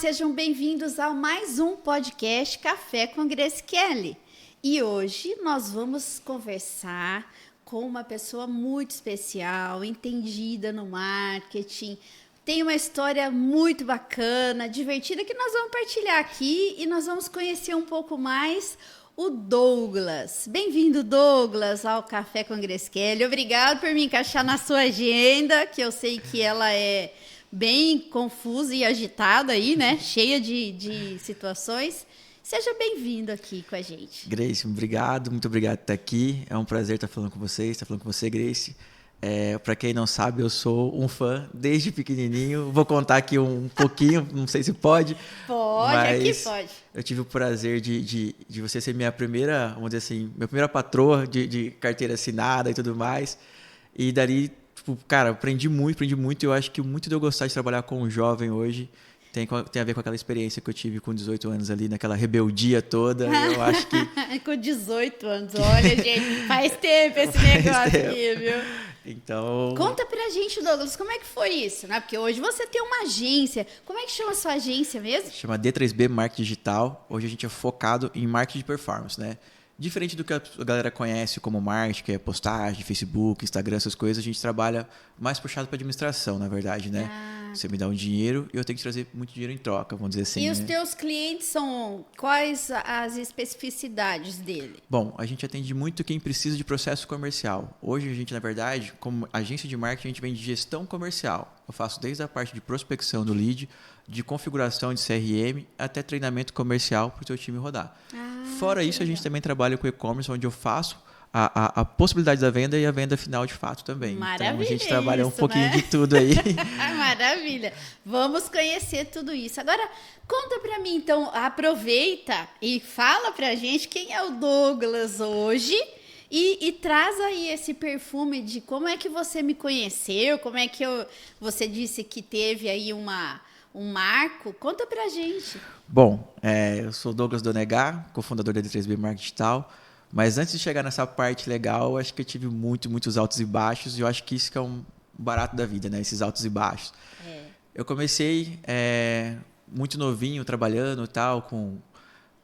sejam bem-vindos ao mais um podcast Café com Grace Kelly. E hoje nós vamos conversar com uma pessoa muito especial, entendida no marketing, tem uma história muito bacana, divertida, que nós vamos partilhar aqui e nós vamos conhecer um pouco mais o Douglas. Bem-vindo, Douglas, ao Café com Grace Kelly. Obrigado por me encaixar na sua agenda, que eu sei que ela é bem confusa e agitada aí, né? Cheia de situações. Seja bem-vindo aqui com a gente. Grace, obrigado, muito obrigado por estar aqui. É um prazer estar falando com vocês, estar falando com você, Grace. Para quem não sabe, eu sou um fã desde pequenininho. Vou contar aqui um pouquinho, não sei se pode. Pode, aqui pode. Eu tive o prazer de você ser minha primeira, vamos dizer assim, minha primeira patroa de carteira assinada e tudo mais. E dali, tipo, cara, aprendi muito. E eu acho que muito de eu gostar de trabalhar com um jovem hoje tem a ver com aquela experiência que eu tive com 18 anos ali, naquela rebeldia toda. Eu acho que... Com 18 anos, olha, gente, faz tempo esse negócio aqui, viu? Então... Conta pra gente, Douglas, como é que foi isso, né? Porque hoje você tem uma agência. Como é que chama a sua agência mesmo? Chama D3B Marketing Digital. Hoje a gente é focado em marketing de performance, né? Diferente do que a galera conhece como marketing, que é postagem, Facebook, Instagram, essas coisas, a gente trabalha mais puxado para administração, na verdade, né? Você me dá um dinheiro e eu tenho que trazer muito dinheiro em troca, vamos dizer assim. E os teus clientes são quais as especificidades dele? Bom, a gente atende muito quem precisa de processo comercial. Hoje a gente, na verdade, como agência de marketing, a gente vende gestão comercial. Eu faço desde a parte de prospecção do lead, de configuração de CRM, até treinamento comercial para o seu time rodar. Fora isso, a gente também trabalha com e-commerce, onde eu faço a possibilidade da venda e a venda final de fato também. Maravilha. Então a gente trabalha isso, um pouquinho né? de tudo aí. Maravilha. Vamos conhecer tudo isso. Agora, conta pra mim, então, aproveita e fala pra gente quem é o Douglas hoje e traz aí esse perfume de como é que você me conheceu, como é que você disse que teve aí um marco. Conta pra gente. Bom, eu sou Douglas Donegar, cofundador da D3B Marketing Digital. Mas antes de chegar nessa parte legal, eu acho que eu tive muitos altos e baixos. E eu acho que isso que é um barato da vida, né? Esses altos e baixos. Eu comecei muito novinho, trabalhando e tal, com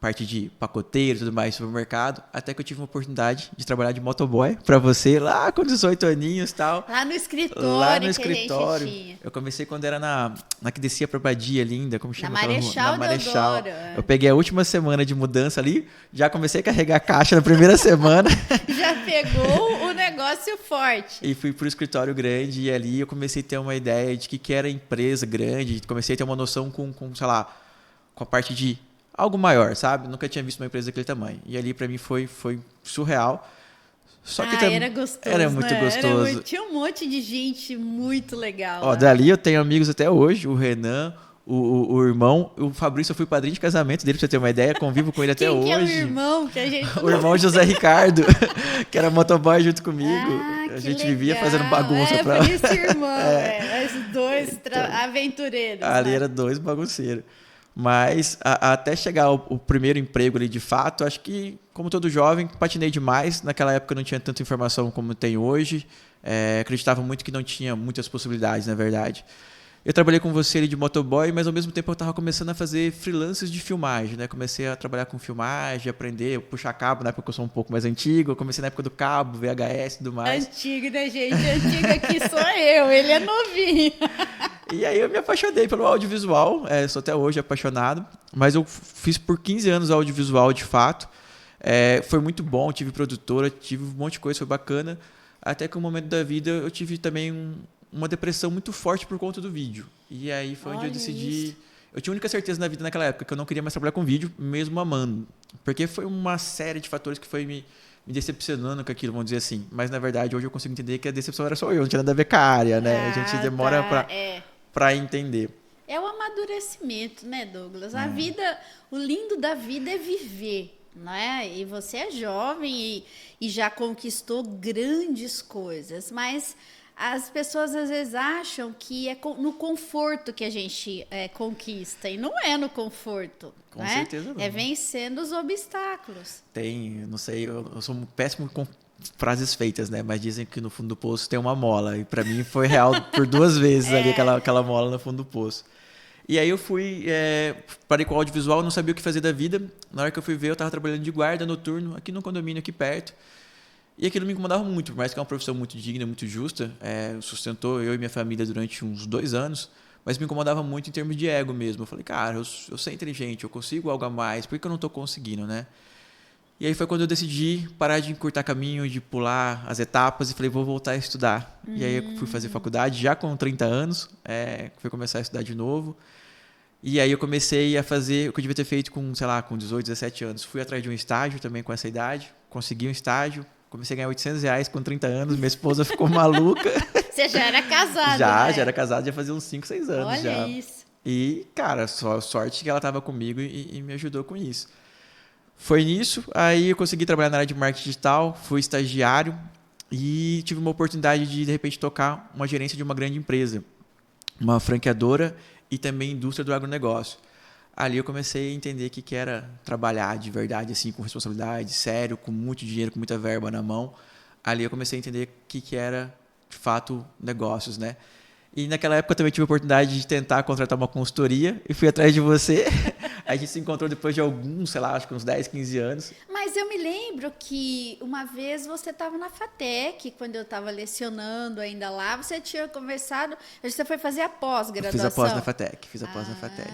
parte de pacoteiro e tudo mais, supermercado, até que eu tive uma oportunidade de trabalhar de motoboy para você lá com 18 aninhos e tal. Lá no escritório que a gente tinha. Eu comecei quando era na que descia pra Badia linda, como chama? Na Marechal Marechal. Deodoro. Eu peguei a última semana de mudança ali, já comecei a carregar a caixa na primeira semana. Já pegou o negócio forte. E fui pro escritório grande e ali eu comecei a ter uma ideia de que era empresa grande, comecei a ter uma noção com sei lá, com a parte de algo maior, sabe? Nunca tinha visto uma empresa daquele tamanho. E ali pra mim foi surreal. Só que era gostoso, era muito gostoso. Tinha um monte de gente muito legal. Ó, dali eu tenho amigos até hoje, o Renan, o irmão, o Fabrício, eu fui padrinho de casamento dele, pra você ter uma ideia, convivo com ele até hoje. Quem é o irmão que a gente... O irmão José Ricardo, que era motoboy junto comigo. A gente legal. vivia fazendo bagunça por isso irmão, os dois aventureiros. Ali né? era dois bagunceiros. Mas até chegar o primeiro emprego ali de fato, acho que, como todo jovem, patinei demais. Naquela época não tinha tanta informação como tem hoje. Acreditava muito que não tinha muitas possibilidades, na verdade. Eu trabalhei com você ali de motoboy, mas ao mesmo tempo eu estava começando a fazer freelances de filmagem, né? Comecei a trabalhar com filmagem, aprender, puxar cabo, na época que eu sou um pouco mais antigo. Eu comecei na época do cabo, VHS e tudo mais. Antigo, né, gente? Antigo aqui sou eu, ele é novinho. E aí eu me apaixonei pelo audiovisual, sou até hoje apaixonado, mas eu fiz por 15 anos audiovisual de fato. Foi muito bom, tive produtora, tive um monte de coisa, foi bacana. Até que um momento da vida eu tive também uma depressão muito forte por conta do vídeo. E aí foi onde eu decidi... Isso. Eu tinha a única certeza na vida naquela época que eu não queria mais trabalhar com vídeo, mesmo amando. Porque foi uma série de fatores que foi me decepcionando com aquilo, vamos dizer assim. Mas na verdade hoje eu consigo entender que a decepção era só eu, não tinha nada a ver com a área, né? A gente demora para entender. É o amadurecimento, né, Douglas? A vida, o lindo da vida é viver, né? E você é jovem e já conquistou grandes coisas, mas as pessoas às vezes acham que é no conforto que a gente conquista, e não é no conforto. Com certeza não. É vencendo os obstáculos. Não sei, eu sou um péssimo com frases feitas, né? Mas dizem que no fundo do poço tem uma mola, e para mim foi real por 2 vezes ali aquela mola no fundo do poço. E aí eu fui, parei com o audiovisual, não sabia o que fazer da vida. Na hora que eu fui ver, eu estava trabalhando de guarda noturno aqui no condomínio, aqui perto. E aquilo me incomodava muito, por mais que é uma profissão muito digna, muito justa. Sustentou eu e minha família durante uns 2 anos, mas me incomodava muito em termos de ego mesmo. Eu falei, cara, eu sou inteligente, eu consigo algo a mais, por que eu não estou conseguindo, né? E aí foi quando eu decidi parar de encurtar caminho, de pular as etapas e falei, vou voltar a estudar. E aí eu fui fazer faculdade já com 30 anos, fui começar a estudar de novo. E aí eu comecei a fazer o que eu devia ter feito com, sei lá, com 18, 17 anos. Fui atrás de um estágio também com essa idade, consegui um estágio, comecei a ganhar R$ 800 com 30 anos, minha esposa ficou maluca. Você já era casado, Já era casado, já fazia uns 5, 6 anos. Olha já. isso. E, cara, só sorte que ela estava comigo e me ajudou com isso. Foi nisso, aí eu consegui trabalhar na área de marketing digital, fui estagiário e tive uma oportunidade de repente, tocar uma gerência de uma grande empresa, uma franqueadora e também indústria do agronegócio. Ali eu comecei a entender que era trabalhar de verdade, assim, com responsabilidade, sério, com muito dinheiro, com muita verba na mão. Ali eu comecei a entender que era, de fato, negócios, né? E naquela época eu também tive a oportunidade de tentar contratar uma consultoria e fui atrás de você. A gente se encontrou depois de alguns, sei lá, acho que uns 10, 15 anos. Mas eu me lembro que uma vez você estava na FATEC, quando eu estava lecionando ainda lá, você tinha conversado, você foi fazer a pós-graduação. Fiz a pós na FATEC,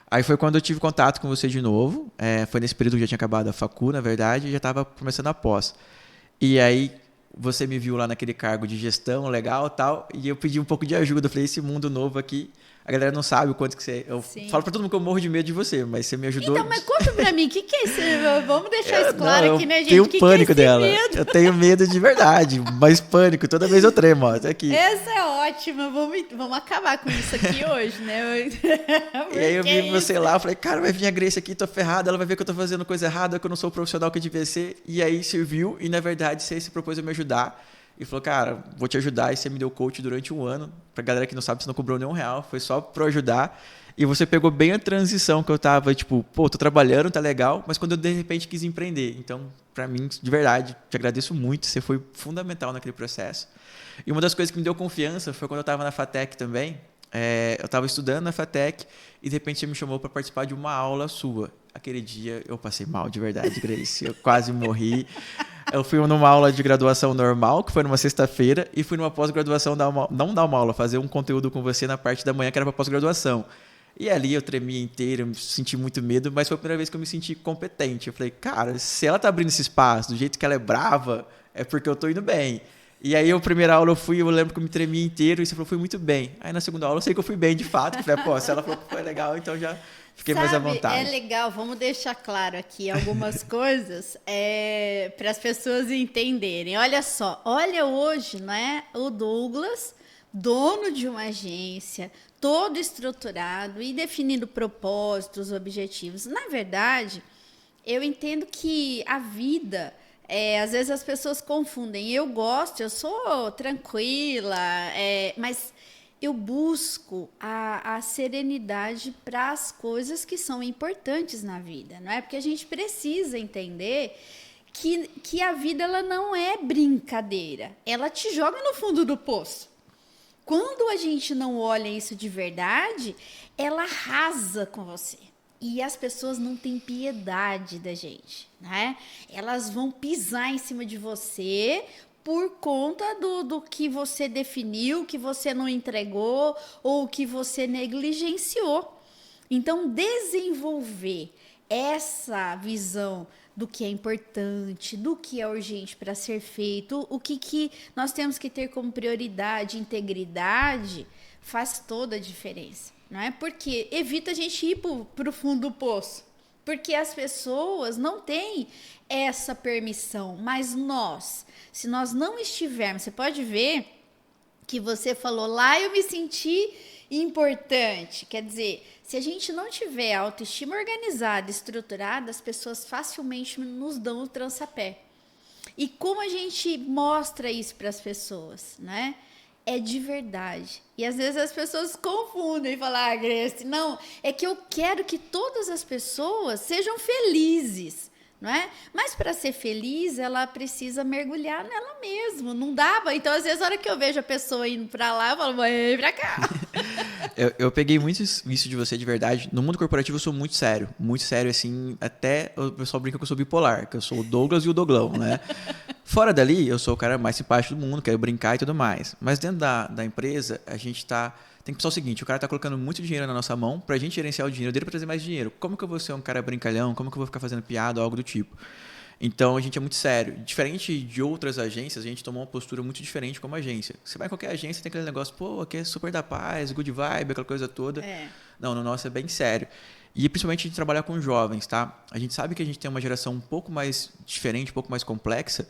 Aí foi quando eu tive contato com você de novo, foi nesse período que eu já tinha acabado a facu, na verdade, e já estava começando a pós. E aí você me viu lá naquele cargo de gestão legal e tal, e eu pedi um pouco de ajuda. Eu falei, esse mundo novo aqui, a galera não sabe o quanto que você... Eu falo pra todo mundo que eu morro de medo de você, mas você me ajudou. Então, mas conta pra mim, o que é isso? Vamos deixar isso claro aqui, né, gente? Eu tenho pânico dela. Medo? Eu tenho medo de verdade, mas pânico. Toda vez eu tremo, ó, tá aqui. Essa é ótima, vamos acabar com isso aqui hoje, né? E aí eu vi você lá, eu falei, cara, vai vir a Grace aqui, tô ferrada, ela vai ver que eu tô fazendo coisa errada, que eu não sou o profissional que eu devia ser. E aí serviu, e na verdade você se propôs a me ajudar. E falou, cara, vou te ajudar. E você me deu coach durante 1 ano. Pra galera que não sabe, você não cobrou nem R$1. Foi só pra eu ajudar. E você pegou bem a transição que eu tava, tipo, pô, tô trabalhando, tá legal. Mas quando eu, de repente, quis empreender. Então, pra mim, de verdade, te agradeço muito. Você foi fundamental naquele processo. E uma das coisas que me deu confiança foi quando eu tava na FATEC também. Eu tava estudando na FATEC e, de repente, você me chamou pra participar de uma aula sua. Aquele dia, eu passei mal, de verdade, Grace. Eu quase morri. Eu fui numa aula de graduação normal, que foi numa sexta-feira, e fui numa pós-graduação, não dar uma aula, fazer um conteúdo com você na parte da manhã, que era para pós-graduação. E ali eu tremia inteiro, eu senti muito medo, mas foi a primeira vez que eu me senti competente. Eu falei, cara, se ela tá abrindo esse espaço do jeito que ela é brava, é porque eu tô indo bem. E aí, a primeira aula eu lembro que eu me tremia inteiro, e você falou, fui muito bem. Aí na segunda aula eu sei que eu fui bem de fato. Eu falei, pô, se ela falou que foi legal, então já... Fiquei mais à vontade. É legal, vamos deixar claro aqui algumas coisas para as pessoas entenderem. Olha só, olha hoje, né, o Douglas, dono de uma agência, todo estruturado e definindo propósitos, objetivos. Na verdade, eu entendo que a vida, às vezes as pessoas confundem. Eu sou tranquila, mas... eu busco a serenidade para as coisas que são importantes na vida, não é? Porque a gente precisa entender que a vida ela não é brincadeira, ela te joga no fundo do poço. Quando a gente não olha isso de verdade, ela arrasa com você. E as pessoas não têm piedade da gente, né? Elas vão pisar em cima de você por conta do que você definiu, que você não entregou ou que você negligenciou. Então, desenvolver essa visão do que é importante, do que é urgente para ser feito, o que nós temos que ter como prioridade, integridade, faz toda a diferença, não é? Porque evita a gente ir para o fundo do poço. Porque as pessoas não têm essa permissão, mas se nós não estivermos, você pode ver que você falou lá, eu me senti importante. Quer dizer, se a gente não tiver autoestima organizada, estruturada, as pessoas facilmente nos dão o trançapé. E como a gente mostra isso para as pessoas, né? É de verdade. E às vezes as pessoas confundem e falam, Grace, não, é que eu quero que todas as pessoas sejam felizes. não é? Mas para ser feliz, ela precisa mergulhar nela mesma. Não dava. Então, às vezes, a hora que eu vejo a pessoa indo para lá, eu falo, vem pra cá. Eu peguei muito isso de você de verdade. No mundo corporativo eu sou muito sério. Muito sério, assim, até o pessoal brinca que eu sou bipolar, que eu sou o Douglas e o Douglão, né? Fora dali, eu sou o cara mais simpático do mundo, quero brincar e tudo mais. Mas dentro da empresa, a gente tem que pensar o seguinte, o cara tá colocando muito dinheiro na nossa mão pra gente gerenciar o dinheiro dele pra trazer mais dinheiro. Como que eu vou ser um cara brincalhão? Como que eu vou ficar fazendo piada ou algo do tipo? Então, a gente é muito sério. Diferente de outras agências, a gente tomou uma postura muito diferente como agência. Você vai em qualquer agência, tem aquele negócio, pô, aqui é super da paz, good vibe, aquela coisa toda. É. Não, no nosso é bem sério. E principalmente a gente trabalhar com jovens, tá? A gente sabe que a gente tem uma geração um pouco mais diferente, um pouco mais complexa,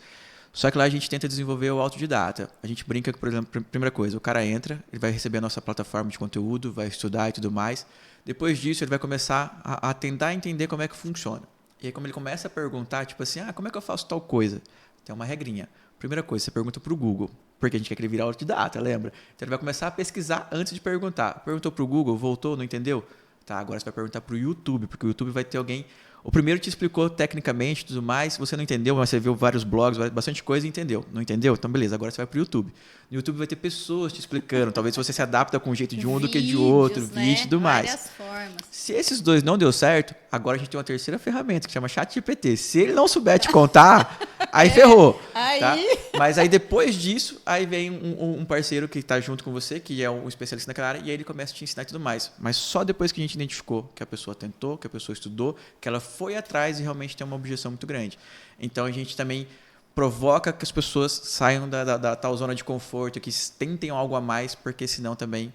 só que lá a gente tenta desenvolver o autodidata. A gente brinca que, por exemplo, primeira coisa, o cara entra, ele vai receber a nossa plataforma de conteúdo, vai estudar e tudo mais. Depois disso, ele vai começar a tentar entender como é que funciona. E aí, como ele começa a perguntar, tipo assim, como é que eu faço tal coisa? Tem uma regrinha. Primeira coisa, você pergunta para o Google, porque a gente quer que ele vire autodidata, lembra? Então, ele vai começar a pesquisar antes de perguntar. Perguntou para o Google, voltou, não entendeu? Tá, agora você vai perguntar para o YouTube, porque o YouTube vai ter alguém... O primeiro te explicou tecnicamente e tudo mais, se você não entendeu, mas você viu vários blogs, bastante coisa e entendeu. Não entendeu? Então, beleza, agora você vai para o YouTube. No YouTube vai ter pessoas te explicando, talvez você se adapta com um jeito de um do que de outro, né? vídeo e tudo mais. Várias formas. Se esses dois não deu certo, agora a gente tem uma terceira ferramenta que chama ChatGPT. Se ele não souber te contar, aí ferrou. Aí... Tá? Mas aí depois disso, aí vem um parceiro que está junto com você, que é um especialista naquela área, e aí ele começa a te ensinar e tudo mais. Mas só depois que a gente identificou que a pessoa tentou, que a pessoa estudou, que ela foi atrás e realmente tem uma objeção muito grande. Então a gente também provoca que as pessoas saiam da tal zona de conforto, que tentem algo a mais, porque senão também...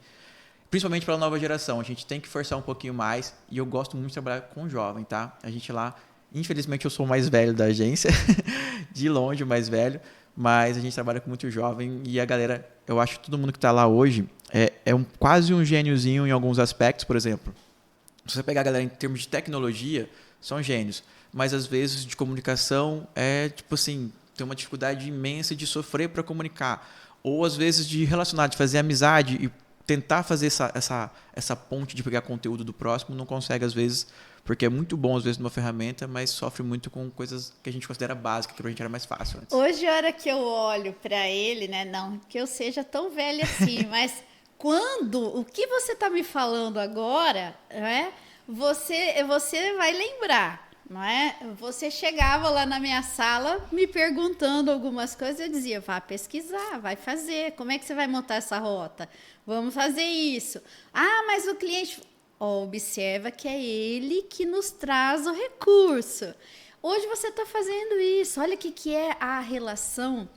Principalmente pela nova geração, a gente tem que forçar um pouquinho mais e eu gosto muito de trabalhar com jovem, tá? A gente lá, infelizmente eu sou o mais velho da agência, de longe o mais velho, mas a gente trabalha com muito jovem e a galera, eu acho que todo mundo que está lá hoje quase um gêniozinho em alguns aspectos, por exemplo. Se você pegar a galera em termos de tecnologia, são gênios, mas às vezes de comunicação tipo assim, tem uma dificuldade imensa de sofrer para comunicar, ou às vezes de relacionar, de fazer amizade e tentar fazer essa ponte de pegar conteúdo do próximo, não consegue às vezes, porque é muito bom às vezes numa ferramenta, mas sofre muito com coisas que a gente considera básicas, que pra gente era mais fácil antes. Hoje, a hora que eu olho para ele, né, não que eu seja tão velha assim, mas o que você está me falando agora, né, você vai lembrar. Não é? Você chegava lá na minha sala me perguntando algumas coisas, eu dizia, vá pesquisar, vai fazer, como é que você vai montar essa rota? Vamos fazer isso. Mas o cliente... observa que é ele que nos traz o recurso. Hoje você está fazendo isso, olha o que é a relação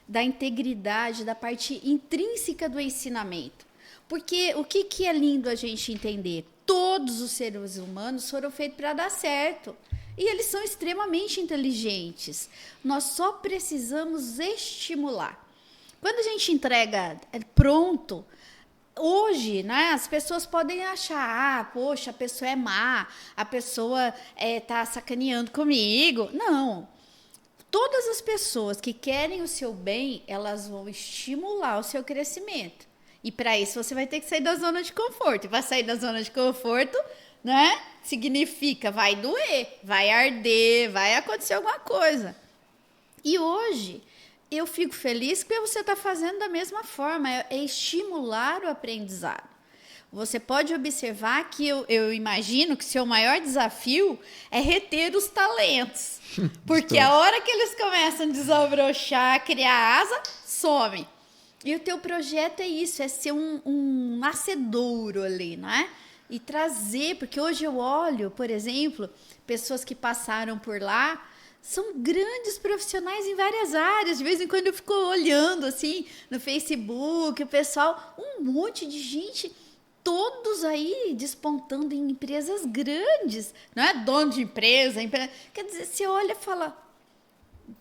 da integridade, da parte intrínseca do ensinamento. Porque o que é lindo a gente entender? Todos os seres humanos foram feitos para dar certo. E eles são extremamente inteligentes. Nós só precisamos estimular. Quando a gente entrega pronto, hoje, né, as pessoas podem achar, poxa, a pessoa é má, a pessoa tá sacaneando comigo. Não. Todas as pessoas que querem o seu bem, elas vão estimular o seu crescimento. E para isso você vai ter que sair da zona de conforto. E para sair da zona de conforto, né? Significa vai doer, vai arder, vai acontecer alguma coisa. E hoje eu fico feliz porque você está fazendo da mesma forma, é estimular o aprendizado. Você pode observar que eu imagino que seu maior desafio é reter os talentos. Porque a hora que eles começam a desabrochar, criar asa, somem. E o teu projeto é isso, é ser um nascedouro ali, não é? E trazer, porque hoje eu olho, por exemplo, pessoas que passaram por lá, são grandes profissionais em várias áreas. De vez em quando eu fico olhando assim no Facebook, o pessoal, um monte de gente, todos aí despontando em empresas grandes, não é? Dono de empresa. Quer dizer, você olha e fala,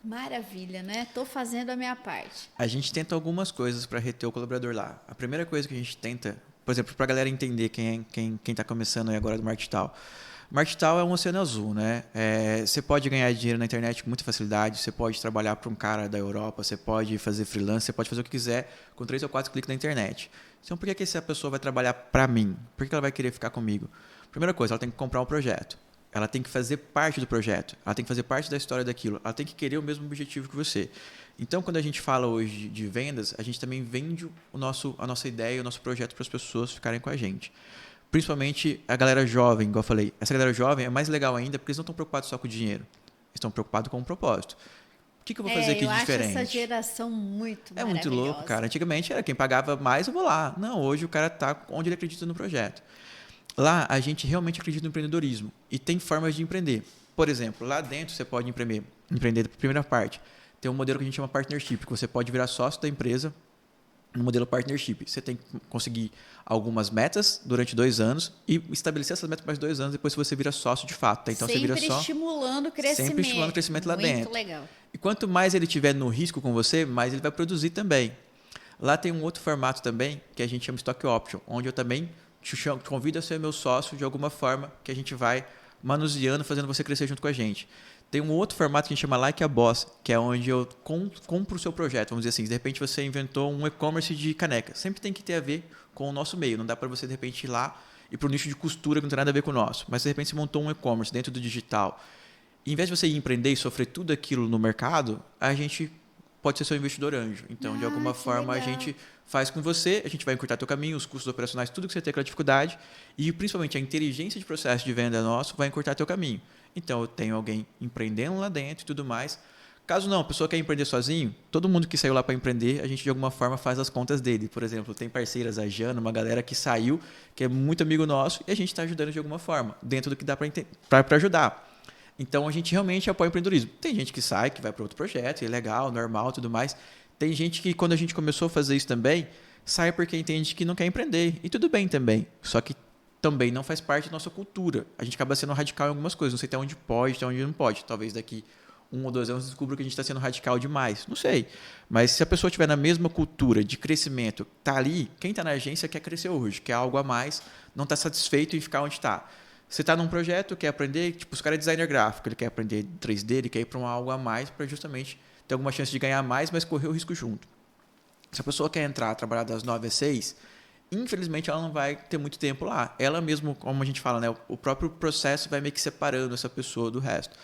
maravilha, né? Estou fazendo a minha parte. A gente tenta algumas coisas para reter o colaborador lá. A primeira coisa que a gente tenta, por exemplo, para a galera entender quem está começando aí agora do marketing digital. Marketing digital é um oceano azul, né? Você pode ganhar dinheiro na internet com muita facilidade, você pode trabalhar para um cara da Europa, você pode fazer freelance, você pode fazer o que quiser com 3 ou 4 cliques na internet. Então, por que essa pessoa vai trabalhar para mim? Por que ela vai querer ficar comigo? Primeira coisa, ela tem que comprar um projeto. ela tem que fazer parte do projeto, ela tem que fazer parte da história daquilo, ela tem que querer o mesmo objetivo que você. Então, quando a gente fala hoje de vendas, a gente também vende a nossa ideia, o nosso projeto para as pessoas ficarem com a gente. Principalmente a galera jovem, igual eu falei. Essa galera jovem é mais legal ainda porque eles não estão preocupados só com o dinheiro. Eles estão preocupados com o propósito. O que eu vou fazer aqui de diferente? Eu acho essa geração muito maravilhosa. É muito louco, cara. Antigamente era quem pagava mais, eu vou lá. Não, hoje o cara está onde ele acredita no projeto. Lá a gente realmente acredita no empreendedorismo e tem formas de empreender. Por exemplo, lá dentro você pode empreender da primeira parte. Tem um modelo que a gente chama partnership, que você pode virar sócio da empresa no modelo partnership. Você tem que conseguir algumas metas durante 2 anos e estabelecer essas metas mais 2 anos depois que você vira sócio de fato. Então sempre você vira só estimulando o crescimento. Sempre estimulando o crescimento lá dentro. Muito legal. E quanto mais ele tiver no risco com você, mais ele vai produzir também. Lá tem um outro formato também que a gente chama Stock Option, onde eu também te convido a ser meu sócio de alguma forma que a gente vai manuseando, fazendo você crescer junto com a gente. Tem um outro formato que a gente chama Like a Boss, que é onde eu compro o seu projeto. Vamos dizer assim, de repente você inventou um e-commerce de caneca. Sempre tem que ter a ver com o nosso meio. Não dá para você, de repente, ir lá e para o nicho de costura que não tem nada a ver com o nosso. Mas, de repente, você montou um e-commerce dentro do digital. E, em vez de você ir empreender e sofrer tudo aquilo no mercado, a gente pode ser seu investidor anjo. Então, de alguma forma, legal. A gente faz com você, a gente vai encurtar teu caminho, os custos operacionais, tudo que você tem aquela dificuldade. E, principalmente, a inteligência de processo de venda nosso vai encurtar teu caminho. Então, eu tenho alguém empreendendo lá dentro e tudo mais. Caso não, a pessoa quer empreender sozinho, todo mundo que saiu lá para empreender, a gente de alguma forma faz as contas dele. Por exemplo, tem parceiras, a Jana, uma galera que saiu, que é muito amigo nosso, e a gente está ajudando de alguma forma, dentro do que dá para ajudar. Então, a gente realmente apoia o empreendedorismo. Tem gente que sai, que vai para outro projeto, e é legal, normal, tudo mais. Tem gente que, quando a gente começou a fazer isso também, sai porque entende que não quer empreender. E tudo bem também. Só que também não faz parte da nossa cultura. A gente acaba sendo radical em algumas coisas. Não sei até onde pode, até onde não pode. Talvez daqui 1 ou 2 anos descubra que a gente está sendo radical demais. Não sei. Mas se a pessoa estiver na mesma cultura de crescimento, está ali, quem está na agência quer crescer hoje, quer algo a mais, não está satisfeito em ficar onde está. Você está num projeto, quer aprender, tipo, os caras é designer gráfico, ele quer aprender 3D, ele quer ir para algo a mais para justamente ter alguma chance de ganhar mais, mas correr o risco junto. Se a pessoa quer entrar, trabalhar das 9 às 6, infelizmente ela não vai ter muito tempo lá. Ela mesmo, como a gente fala, né, o próprio processo vai meio que separando essa pessoa do resto.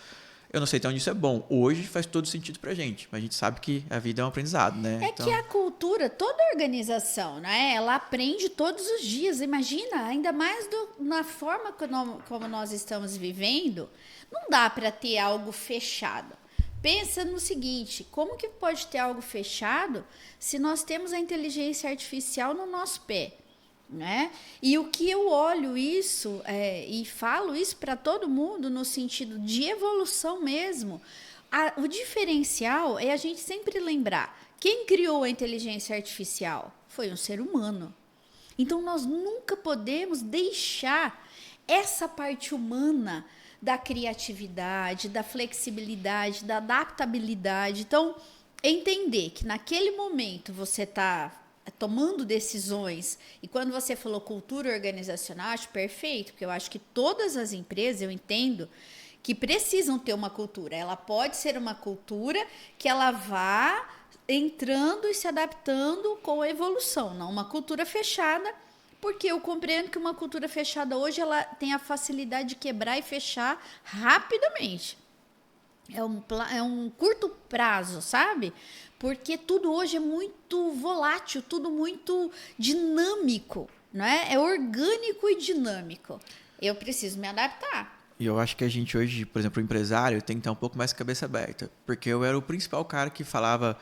Eu não sei até onde isso é bom. Hoje faz todo sentido pra gente, mas a gente sabe que a vida é um aprendizado, né? Então... que a cultura, toda organização, né? Ela aprende todos os dias. Imagina, ainda mais na forma como nós estamos vivendo, não dá para ter algo fechado. Pensa no seguinte, como que pode ter algo fechado se nós temos a inteligência artificial no nosso pé? Né? E o que eu olho isso e falo isso para todo mundo no sentido de evolução mesmo, o diferencial é a gente sempre lembrar, quem criou a inteligência artificial foi um ser humano. Então nós nunca podemos deixar essa parte humana da criatividade, da flexibilidade, da adaptabilidade. Então, entender que naquele momento você está tomando decisões, e quando você falou cultura organizacional, acho perfeito, porque eu acho que todas as empresas, eu entendo, que precisam ter uma cultura. Ela pode ser uma cultura que ela vá entrando e se adaptando com a evolução, não uma cultura fechada, porque eu compreendo que uma cultura fechada hoje ela tem a facilidade de quebrar e fechar rapidamente. É um curto prazo, sabe? Porque tudo hoje é muito volátil, tudo muito dinâmico, não é? É orgânico e dinâmico. Eu preciso me adaptar. E eu acho que a gente hoje, por exemplo, o empresário, tem que estar um pouco mais cabeça aberta. Porque eu era o principal cara que falava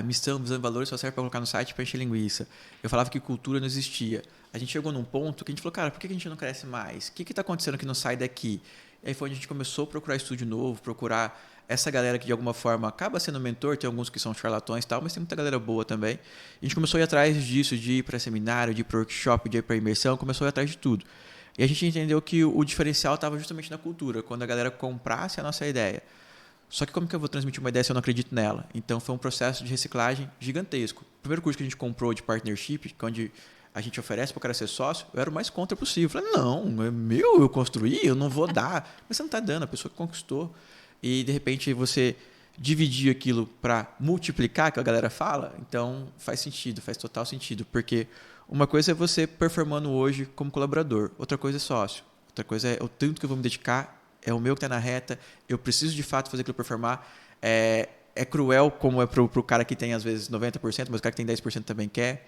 missão, visão e valores só serve para colocar no site para encher linguiça. Eu falava que cultura não existia. A gente chegou num ponto que a gente falou, cara, por que a gente não cresce mais? O que está acontecendo que não sai daqui? E aí foi onde a gente começou a procurar estúdio novo, procurar essa galera que de alguma forma acaba sendo mentor, tem alguns que são charlatões e tal, mas tem muita galera boa também. E a gente começou a ir atrás disso, de ir para seminário, de ir para workshop, de ir para imersão, começou a ir atrás de tudo. E a gente entendeu que o diferencial estava justamente na cultura, quando a galera comprasse a nossa ideia. Só que como que eu vou transmitir uma ideia se eu não acredito nela? Então foi um processo de reciclagem gigantesco. O primeiro curso que a gente comprou de partnership, onde a gente oferece para o cara ser sócio, eu era o mais contra possível. Eu falei, não, é meu, eu construí, eu não vou dar. Mas você não está dando, a pessoa que conquistou. E de repente você dividir aquilo para multiplicar, que a galera fala, então faz sentido, faz total sentido. Porque uma coisa é você performando hoje como colaborador, outra coisa é sócio, outra coisa é o tanto que eu vou me dedicar é o meu que está na reta, eu preciso de fato fazer aquilo performar. É cruel como é pro cara que tem às vezes 90%, mas o cara que tem 10% também quer.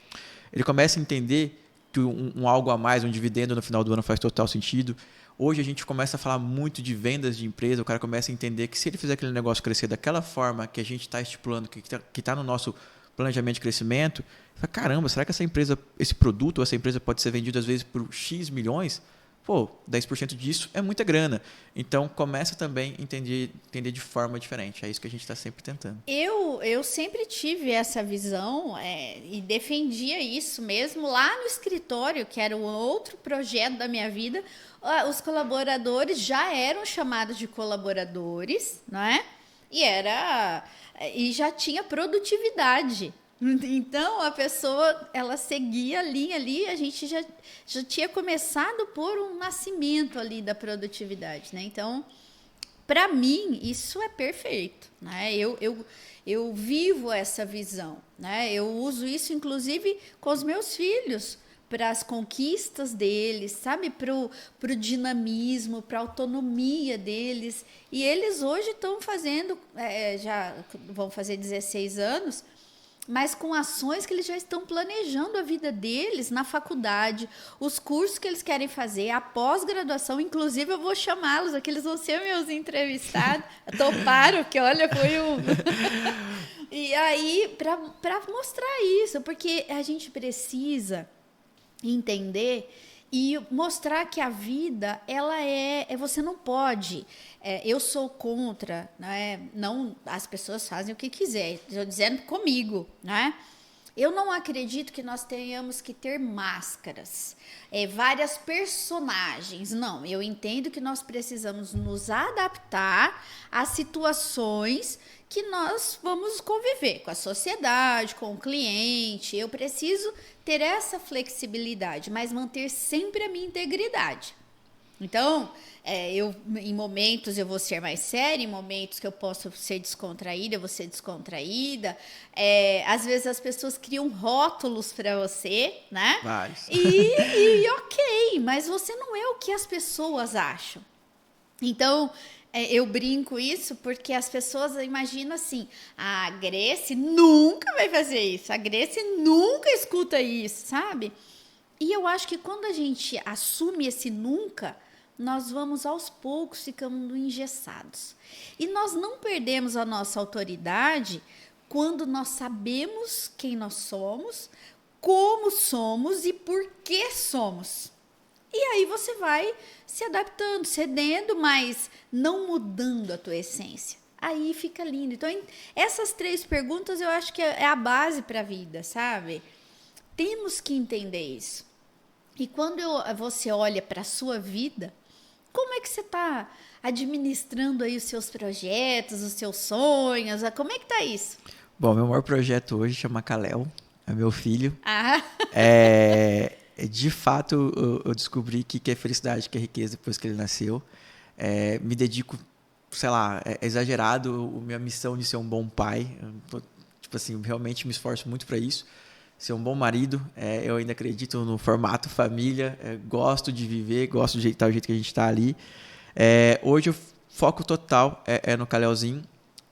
Ele começa a entender que um algo a mais, um dividendo no final do ano faz total sentido. Hoje a gente começa a falar muito de vendas de empresa, o cara começa a entender que se ele fizer aquele negócio crescer daquela forma que a gente está estipulando, que está no nosso planejamento de crescimento, fala, caramba, será que essa empresa, esse produto ou essa empresa pode ser vendido às vezes por X milhões? Pô, 10% disso é muita grana. Então, começa também a entender de forma diferente. É isso que a gente está sempre tentando. Eu sempre tive essa visão e defendia isso mesmo lá no escritório, que era um outro projeto da minha vida. Os colaboradores já eram chamados de colaboradores, não é? E já tinha produtividade. Então a pessoa ela seguia a linha ali, a gente já tinha começado por um nascimento ali da produtividade, né? Então, para mim, isso é perfeito, né? Eu vivo essa visão, né? Eu uso isso, inclusive, com os meus filhos, para as conquistas deles, sabe? Para o dinamismo, para a autonomia deles. E eles hoje estão fazendo, já vão fazer 16 anos, mas com ações que eles já estão planejando a vida deles na faculdade, os cursos que eles querem fazer, a pós-graduação, inclusive eu vou chamá-los, aqui eles vão ser meus entrevistados, toparam, que olha, foi um... E aí, para mostrar isso, porque a gente precisa entender e mostrar que a vida, ela você não pode, eu sou contra, né? Não, as pessoas fazem o que quiser, estou dizendo comigo, né? Eu não acredito que nós tenhamos que ter máscaras, várias personagens. Não, eu entendo que nós precisamos nos adaptar às situações que nós vamos conviver com a sociedade, com o cliente. Eu preciso ter essa flexibilidade, mas manter sempre a minha integridade. Então, em momentos eu vou ser mais séria, em momentos que eu posso ser descontraída, eu vou ser descontraída. Às vezes as pessoas criam rótulos para você, né? Vários. E ok, mas você não é o que as pessoas acham. Então, eu brinco isso porque as pessoas imaginam assim, a Grace nunca vai fazer isso, a Grace nunca escuta isso, sabe? E eu acho que quando a gente assume esse nunca, nós vamos aos poucos ficando engessados. E nós não perdemos a nossa autoridade quando nós sabemos quem nós somos, como somos e por que somos. E aí você vai se adaptando, cedendo, mas não mudando a tua essência. Aí fica lindo. Então, essas 3 perguntas eu acho que é a base para a vida, sabe? Temos que entender isso. E quando você olha para a sua vida, como é que você está administrando aí os seus projetos, os seus sonhos? Como é que tá isso? Bom, meu maior projeto hoje chama Kalel, é meu filho. Ah. De fato, eu descobri que é felicidade, que é riqueza depois que ele nasceu. Me dedico, sei lá, é exagerado a minha missão de ser um bom pai. Tipo assim, realmente me esforço muito para isso. Ser um bom marido, eu ainda acredito no formato família, gosto de viver, gosto de estar do jeito que a gente está ali. Hoje o foco total no Kalelzinho,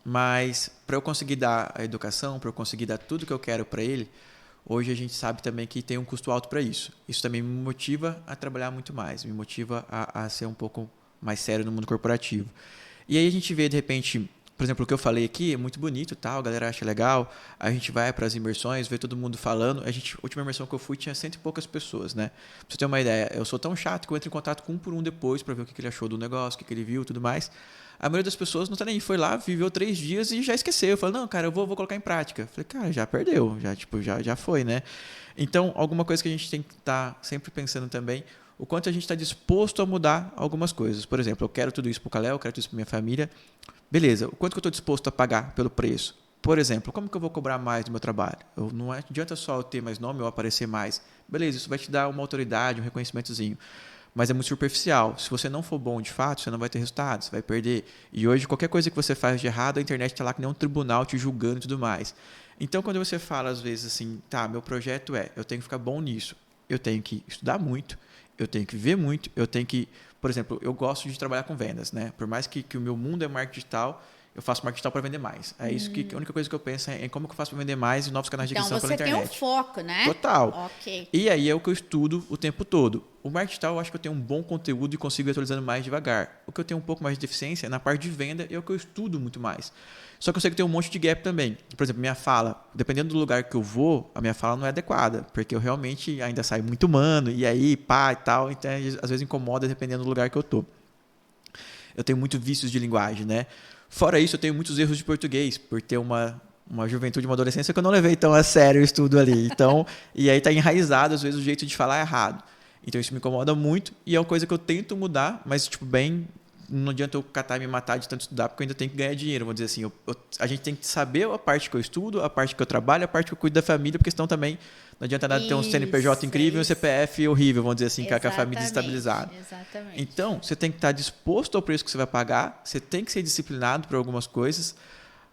mas para eu conseguir dar a educação, para eu conseguir dar tudo que eu quero para ele, hoje a gente sabe também que tem um custo alto para isso. Isso também me motiva a trabalhar muito mais, me motiva a ser um pouco mais sério no mundo corporativo. E aí a gente vê, de repente, por exemplo, o que eu falei aqui é muito bonito, tal, a galera acha legal, a gente vai para as imersões, vê todo mundo falando. A última imersão que eu fui tinha 100 e poucas pessoas, né? Pra você ter uma ideia, eu sou tão chato que eu entro em contato com um por um depois para ver o que ele achou do negócio, o que ele viu e tudo mais. A maioria das pessoas não tá nem aí, foi lá, viveu 3 dias e já esqueceu. Eu falei, não, cara, eu vou colocar em prática. Eu falei, cara, já perdeu, já foi, né? Então, alguma coisa que a gente tem que estar sempre pensando também, o quanto a gente está disposto a mudar algumas coisas. Por exemplo, eu quero tudo isso para o Kalel, eu quero tudo isso para minha família. Beleza, o quanto que eu estou disposto a pagar pelo preço? Por exemplo, como que eu vou cobrar mais do meu trabalho? Não adianta só eu ter mais nome ou aparecer mais. Beleza, isso vai te dar uma autoridade, um reconhecimentozinho. Mas é muito superficial. Se você não for bom de fato, você não vai ter resultado, você vai perder. E hoje, qualquer coisa que você faz de errado, a internet está lá que nem um tribunal te julgando e tudo mais. Então, quando você fala, às vezes, assim, tá, meu projeto eu tenho que ficar bom nisso. Eu tenho que estudar muito, eu tenho que ver muito, eu tenho que por exemplo, eu gosto de trabalhar com vendas, né? Por mais que o meu mundo é marketing digital, eu faço marketing digital para vender mais. É isso que a única coisa que eu penso é em como que eu faço para vender mais e novos canais de aquisição pela internet. Então, você tem um foco, né? Total. Ok. E aí é o que eu estudo o tempo todo. O marketing digital, eu acho que eu tenho um bom conteúdo e consigo ir atualizando mais devagar. O que eu tenho um pouco mais de deficiência é na parte de venda e é o que eu estudo muito mais. Só que eu sei que tem um monte de gap também. Por exemplo, minha fala, dependendo do lugar que eu vou, a minha fala não é adequada, porque eu realmente ainda saio muito humano, e aí, pá, e tal, então às vezes incomoda dependendo do lugar que eu tô. Eu tenho muito vícios de linguagem, né? Fora isso, eu tenho muitos erros de português, por ter uma juventude, uma adolescência que eu não levei tão a sério o estudo ali. Então, e aí tá enraizado, às vezes, o jeito de falar é errado. Então, isso me incomoda muito e é uma coisa que eu tento mudar, mas, tipo, bem... Não adianta eu catar e me matar de tanto estudar, porque eu ainda tenho que ganhar dinheiro. Vamos dizer assim, a gente tem que saber a parte que eu estudo, a parte que eu trabalho, a parte que eu cuido da família, porque senão também não adianta nada ter um CNPJ incrível e um CPF horrível, vamos dizer assim, com a família desestabilizada. Exatamente. Então, você tem que estar disposto ao preço que você vai pagar, você tem que ser disciplinado para algumas coisas.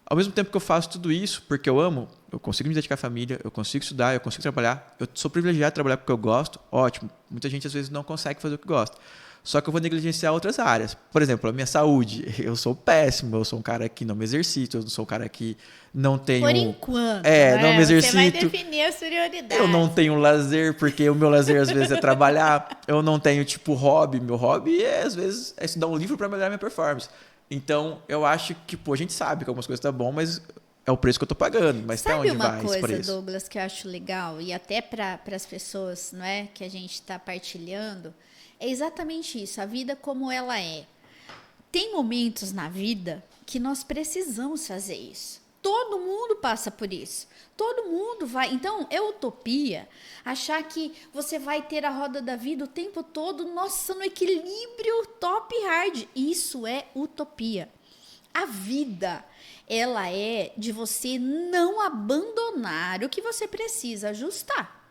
Ao mesmo tempo que eu faço tudo isso, porque eu amo, eu consigo me dedicar à família, eu consigo estudar, eu consigo trabalhar, eu sou privilegiado de trabalhar porque eu gosto, ótimo. Muita gente às vezes não consegue fazer o que gosta. Só que eu vou negligenciar outras áreas. Por exemplo, a minha saúde. Eu sou péssimo, eu sou um cara que não me exercito, eu sou um cara que não tenho... Por enquanto, não me exercito. Você vai definir as prioridades. Eu não tenho lazer, porque o meu lazer às vezes é trabalhar. Eu não tenho, tipo, hobby. Meu hobby é, às vezes, é estudar um livro para melhorar minha performance. Então, eu acho que, pô, a gente sabe que algumas coisas tá bom, mas é o preço que eu tô pagando. Mas até onde vai esse preço? Sabe uma coisa, Douglas, que eu acho legal, e até para as pessoas, não é, que a gente está partilhando, é exatamente isso, a vida como ela é. Tem momentos na vida que nós precisamos fazer isso. Todo mundo passa por isso. Todo mundo vai. Então, é utopia achar que você vai ter a roda da vida o tempo todo, nossa, no equilíbrio top e hard. Isso é utopia. A vida, ela é de você não abandonar o que você precisa ajustar.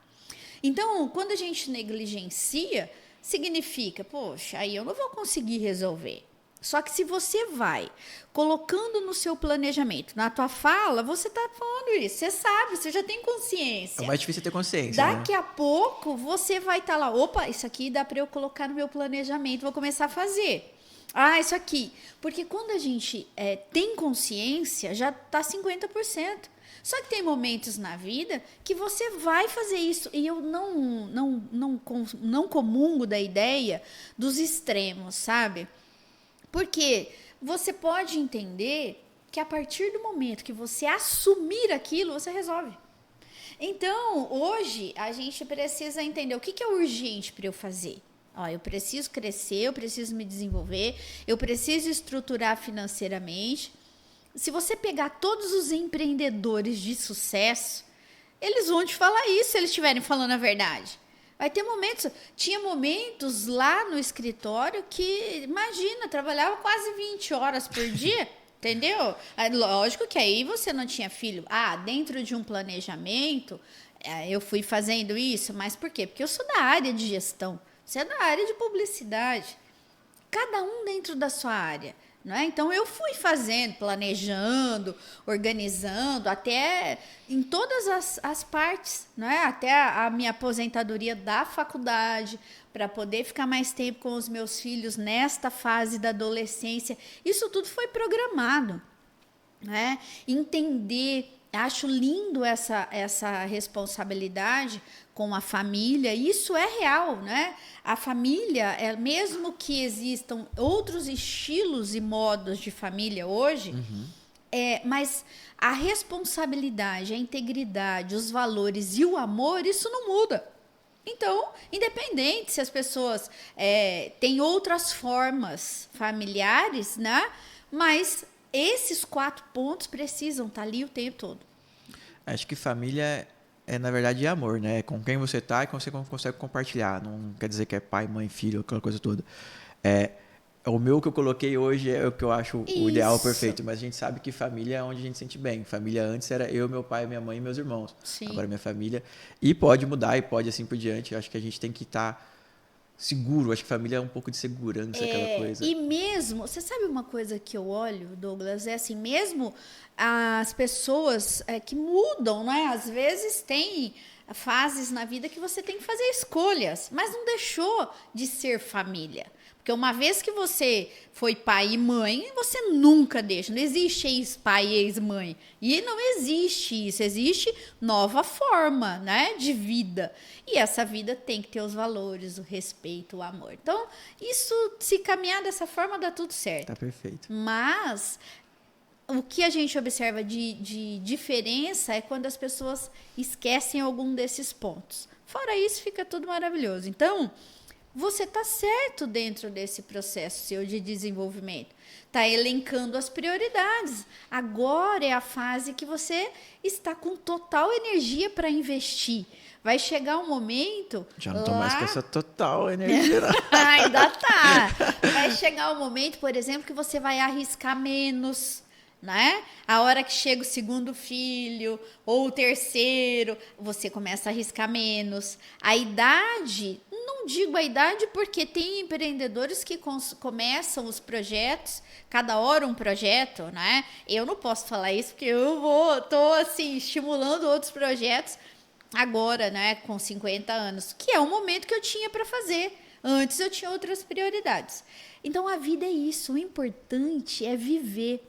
Então, quando a gente negligencia, significa, poxa, aí eu não vou conseguir resolver. Só que se você vai colocando no seu planejamento, na tua fala, você está falando isso, você sabe, você já tem consciência. É mais difícil ter consciência, Daqui a pouco, você vai estar lá, opa, isso aqui dá para eu colocar no meu planejamento, vou começar a fazer. Ah, isso aqui. Porque quando a gente tem consciência, já está 50%. Só que tem momentos na vida que você vai fazer isso. E eu não comungo da ideia dos extremos, sabe? Porque você pode entender que a partir do momento que você assumir aquilo, você resolve. Então, hoje, a gente precisa entender o que é urgente para eu fazer. Ó, eu preciso crescer, eu preciso me desenvolver, eu preciso estruturar financeiramente. Se você pegar todos os empreendedores de sucesso, eles vão te falar isso se eles estiverem falando a verdade. Vai ter momentos, tinha momentos lá no escritório que, imagina, trabalhava quase 20 horas por dia, entendeu? Lógico que aí você não tinha filho. Dentro de um planejamento, eu fui fazendo isso, mas por quê? Porque eu sou da área de gestão, você é da área de publicidade. Cada um dentro da sua área. Não é? Então, eu fui fazendo, planejando, organizando, até em todas as partes, não é? Até a minha aposentadoria da faculdade, para poder ficar mais tempo com os meus filhos nesta fase da adolescência. Isso tudo foi programado. Né? Entender, acho lindo essa responsabilidade com a família, isso é real, né? A família, mesmo que existam outros estilos e modos de família hoje, mas a responsabilidade, a integridade, os valores e o amor, isso não muda. Então, independente se as pessoas têm outras formas familiares, né? Mas esses 4 pontos precisam estar ali o tempo todo. Acho que família na verdade, amor, né? É com quem você tá e com você consegue compartilhar. Não quer dizer que é pai, mãe, filho, aquela coisa toda. O meu que eu coloquei hoje é o que eu acho o ideal perfeito, mas a gente sabe que família é onde a gente se sente bem. Família antes era eu, meu pai, minha mãe e meus irmãos. Sim. Agora minha família. E pode mudar e pode assim por diante. Eu acho que a gente tem que estar seguro. Acho que família é um pouco de segurança, aquela coisa. E mesmo, você sabe uma coisa que eu olho, Douglas? É assim, mesmo as pessoas que mudam, né? Às vezes tem fases na vida que você tem que fazer escolhas, mas não deixou de ser família. Porque uma vez que você foi pai e mãe, você nunca deixa. Não existe ex-pai e ex-mãe. E não existe isso. Existe nova forma, né, de vida. E essa vida tem que ter os valores, o respeito, o amor. Então, isso, se caminhar dessa forma, dá tudo certo. Tá perfeito. Mas o que a gente observa de diferença é quando as pessoas esquecem algum desses pontos. Fora isso, fica tudo maravilhoso. Então, você está certo dentro desse processo seu de desenvolvimento. Está elencando as prioridades. Agora é a fase que você está com total energia para investir. Vai chegar um momento... Já não tô mais com essa total energia. Ainda tá. Vai chegar um momento, por exemplo, que você vai arriscar menos, né? A hora que chega o segundo filho ou o terceiro, você começa a arriscar menos. A idade, não digo a idade porque tem empreendedores que começam os projetos, cada hora um projeto, né? Eu não posso falar isso porque tô assim estimulando outros projetos agora, né, com 50 anos, que é o momento que eu tinha para fazer. Antes eu tinha outras prioridades. Então a vida é isso, o importante é viver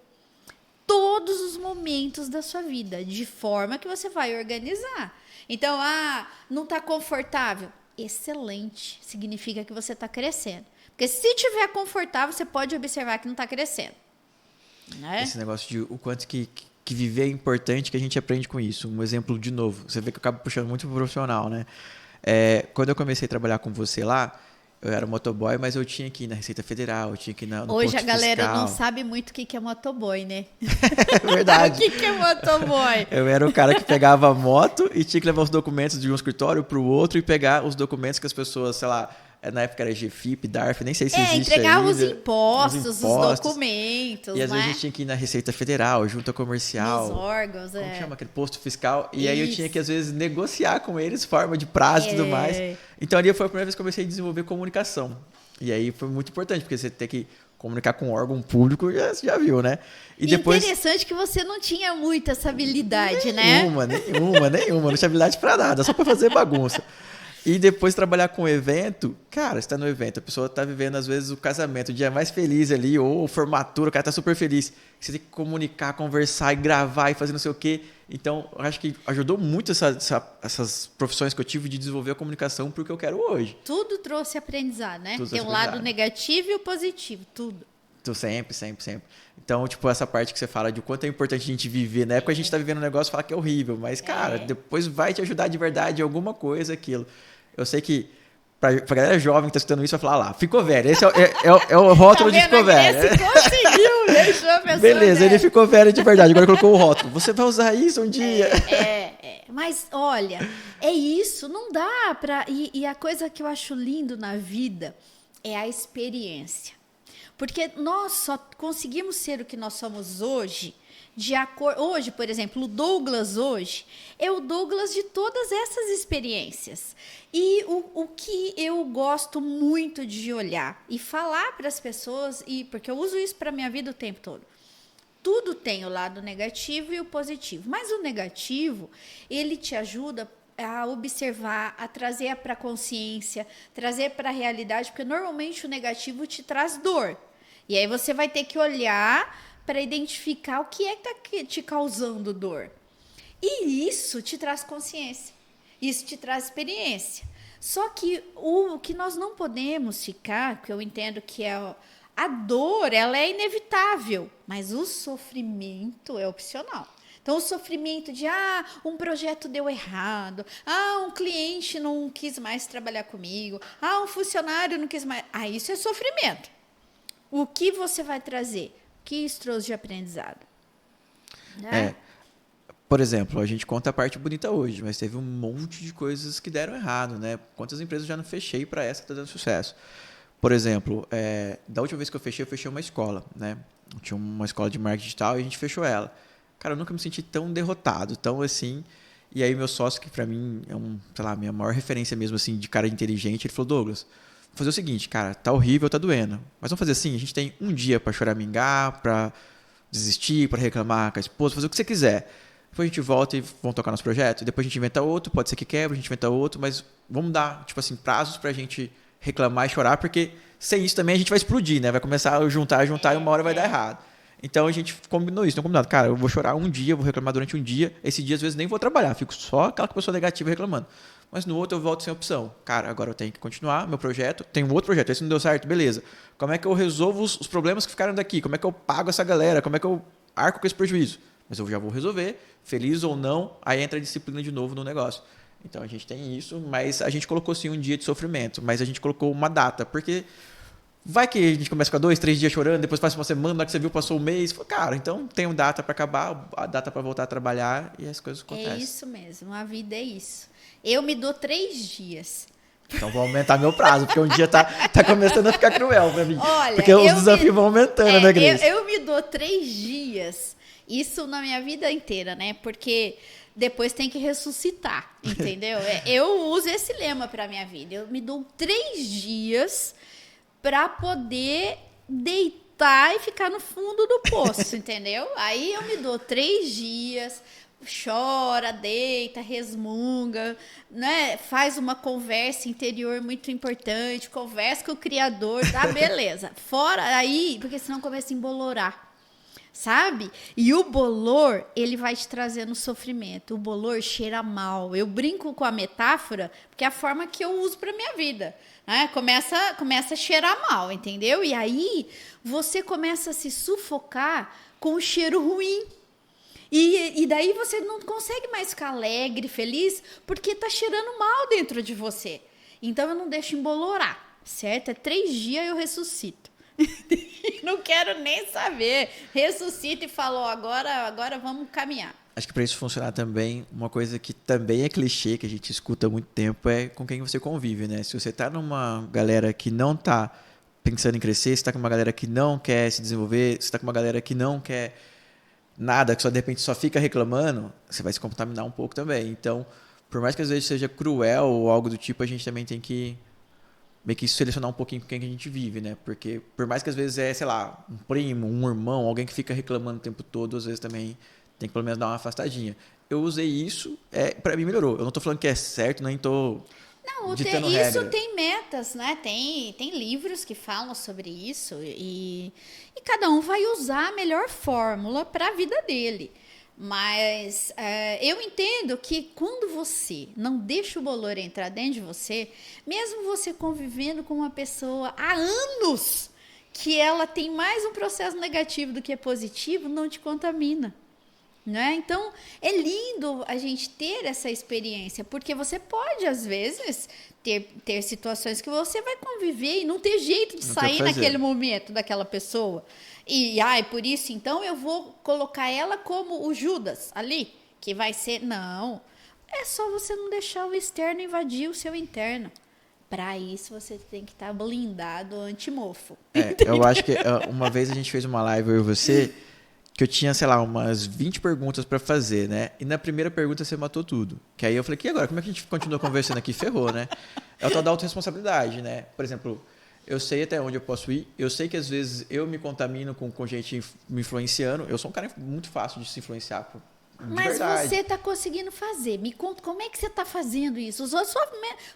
todos os momentos da sua vida, de forma que você vai organizar. Então, não está confortável? Excelente, significa que você está crescendo. Porque se tiver confortável, você pode observar que não está crescendo. Né? Esse negócio de o quanto que viver é importante, que a gente aprende com isso. Um exemplo de novo, você vê que eu acabo puxando muito pro profissional, né? Quando eu comecei a trabalhar com você lá, eu era motoboy, mas eu tinha que ir na Receita Federal, eu tinha que ir no Hoje posto a galera fiscal. não sabe muito o que é motoboy, né? É verdade. O que é motoboy? Eu era o cara que pegava a moto e tinha que levar os documentos de um escritório para o outro e pegar os documentos que as pessoas, sei lá, na época era GFIP, DARF, nem sei se existe entregar ainda. os impostos, os documentos, E às né? vezes a gente tinha que ir na Receita Federal, Junta Comercial. Nos órgãos, Como chama aquele posto fiscal? E aí eu Isso. tinha que, às vezes, negociar com eles forma de prazo e tudo mais. Então ali foi a primeira vez que eu comecei a desenvolver comunicação. E aí foi muito importante, porque você tem que comunicar com um órgão público, você já viu, né? E depois... Interessante que você não tinha muito essa habilidade, nenhuma, né? Nenhuma. Não tinha habilidade pra nada, só pra fazer bagunça. E depois trabalhar com evento, cara, você tá no evento, a pessoa tá vivendo às vezes o casamento, o dia mais feliz ali, ou formatura, o cara tá super feliz. Você tem que comunicar, conversar e gravar e fazer não sei o quê. Então, eu acho que ajudou muito essas profissões que eu tive de desenvolver a comunicação pro que eu quero hoje. Tudo trouxe aprendizado, né? Tudo Tem um aprendizado. lado negativo e o positivo, tudo. Sempre. Então, tipo, essa parte que você fala de o quanto é importante a gente viver. Na época a gente tá vivendo um negócio e fala que é horrível, mas, cara, depois vai te ajudar de verdade em alguma coisa, aquilo. Eu sei que pra galera jovem que tá escutando isso, vai falar lá, ficou velho. Esse é o rótulo de ficou velho. Esse conseguiu, deixou a pessoa Beleza, velha. ele ficou velho de verdade. Agora colocou o rótulo. Você vai usar isso um dia. Mas, olha, é isso, não dá pra... E a coisa que eu acho lindo na vida é a experiência. Porque nós só conseguimos ser o que nós somos hoje, hoje, por exemplo, o Douglas hoje é o Douglas de todas essas experiências. E o que eu gosto muito de olhar e falar para as pessoas, porque eu uso isso para a minha vida o tempo todo. Tudo tem o lado negativo e o positivo. Mas o negativo, ele te ajuda a observar, a trazer para a consciência, trazer para a realidade, porque normalmente o negativo te traz dor. E aí você vai ter que olhar para identificar o que é que está te causando dor. E isso te traz consciência, isso te traz experiência. Só que o que nós não podemos ficar, que eu entendo que é a dor, ela é inevitável, mas o sofrimento é opcional. Então, o sofrimento de, um projeto deu errado, um cliente não quis mais trabalhar comigo, um funcionário não quis mais... isso é sofrimento. O que você vai trazer? O que isso trouxe de aprendizado? Né? Por exemplo, a gente conta a parte bonita hoje, mas teve um monte de coisas que deram errado, né? Quantas empresas eu já não fechei para essa que está dando sucesso? Por exemplo, da última vez que eu fechei uma escola, né? Tinha uma escola de marketing digital e a gente fechou ela. Cara, eu nunca me senti tão derrotado, tão assim. E aí meu sócio, que para mim é minha maior referência mesmo, assim, de cara inteligente, ele falou, Douglas, vou fazer o seguinte, cara, tá horrível, tá doendo. Mas vamos fazer assim, a gente tem um dia para choramingar, para desistir, para reclamar com a esposa, fazer o que você quiser. Depois a gente volta e vamos tocar nosso projeto. Depois a gente inventa outro, pode ser que quebre, a gente inventa outro, mas vamos dar, tipo assim, prazos pra gente reclamar e chorar, porque sem isso também a gente vai explodir, né? Vai começar a juntar e uma hora vai dar errado. Então a gente combinou isso, não combinado. Cara, eu vou chorar um dia, vou reclamar durante um dia. Esse dia às vezes nem vou trabalhar, fico só aquela pessoa negativa reclamando. Mas no outro eu volto sem opção. Cara, agora eu tenho que continuar meu projeto. Tem um outro projeto, esse não deu certo, beleza. Como é que eu resolvo os problemas que ficaram daqui? Como é que eu pago essa galera? Como é que eu arco com esse prejuízo? Mas eu já vou resolver, feliz ou não, aí entra a disciplina de novo no negócio. Então a gente tem isso, mas a gente colocou sim um dia de sofrimento, mas a gente colocou uma data, porque vai que a gente começa com 2, 3 dias chorando, depois passa uma semana, na hora que você viu, passou um mês. Cara, então tem uma data para acabar, a data para voltar a trabalhar e as coisas acontecem. É isso mesmo, a vida é isso. Eu me dou 3 dias. Então vou aumentar meu prazo, porque um dia tá começando a ficar cruel para mim. Olha, porque os desafios vão aumentando, né, Grace? Eu me dou 3 dias, isso na minha vida inteira, né? Porque depois tem que ressuscitar, entendeu? Eu uso esse lema para minha vida. Eu me dou 3 dias para poder deitar e ficar no fundo do poço, entendeu? Aí eu me dou 3 dias, chora, deita, resmunga, né? Faz uma conversa interior muito importante, conversa com o Criador, tá? Beleza. Fora aí, porque senão começa a embolorar. Sabe? E o bolor, ele vai te trazendo sofrimento. O bolor cheira mal. Eu brinco com a metáfora, porque é a forma que eu uso para minha vida. Né? Começa a cheirar mal, entendeu? E aí você começa a se sufocar com o cheiro ruim. E daí você não consegue mais ficar alegre, feliz, porque tá cheirando mal dentro de você. Então eu não deixo embolorar, certo? 3 dias eu ressuscito. Não quero nem saber. Ressuscita e falou, agora vamos caminhar. Acho que para isso funcionar também, uma coisa que também é clichê, que a gente escuta há muito tempo, é com quem você convive, né? Se você está numa galera que não está pensando em crescer, se está com uma galera que não quer se desenvolver, se está com uma galera que não quer nada, que só de repente só fica reclamando, você vai se contaminar um pouco também. Então, por mais que às vezes seja cruel ou algo do tipo, a gente também tem que meio que selecionar um pouquinho com quem que a gente vive, né? Porque por mais que às vezes sei lá, um primo, um irmão, alguém que fica reclamando o tempo todo, às vezes também tem que pelo menos dar uma afastadinha. Eu usei isso, para mim melhorou. Eu não tô falando que é certo, nem tô ditando isso regra. tem metas, né? Tem livros que falam sobre isso e cada um vai usar a melhor fórmula para a vida dele. Mas eu entendo que quando você não deixa o bolor entrar dentro de você, mesmo você convivendo com uma pessoa há anos, que ela tem mais um processo negativo do que positivo, não te contamina. Né? Então, é lindo a gente ter essa experiência, porque você pode, às vezes, ter situações que você vai conviver e não ter jeito de sair naquele momento daquela pessoa. E por isso, então, eu vou colocar ela como o Judas ali, que vai ser... Não, é só você não deixar o externo invadir o seu interno. Para isso, você tem que estar blindado anti-mofo. Eu acho que uma vez a gente fez uma live, eu e você... que eu tinha, sei lá, umas 20 perguntas para fazer, né? E na primeira pergunta você matou tudo. Que aí eu falei, e agora? Como é que a gente continua conversando aqui? Ferrou, né? É o tal da autorresponsabilidade, né? Por exemplo, eu sei até onde eu posso ir. Eu sei que às vezes eu me contamino com gente me influenciando. Eu sou um cara muito fácil de se influenciar. Mas verdade. Você está conseguindo fazer. Me conta, como é que você está fazendo isso? Usou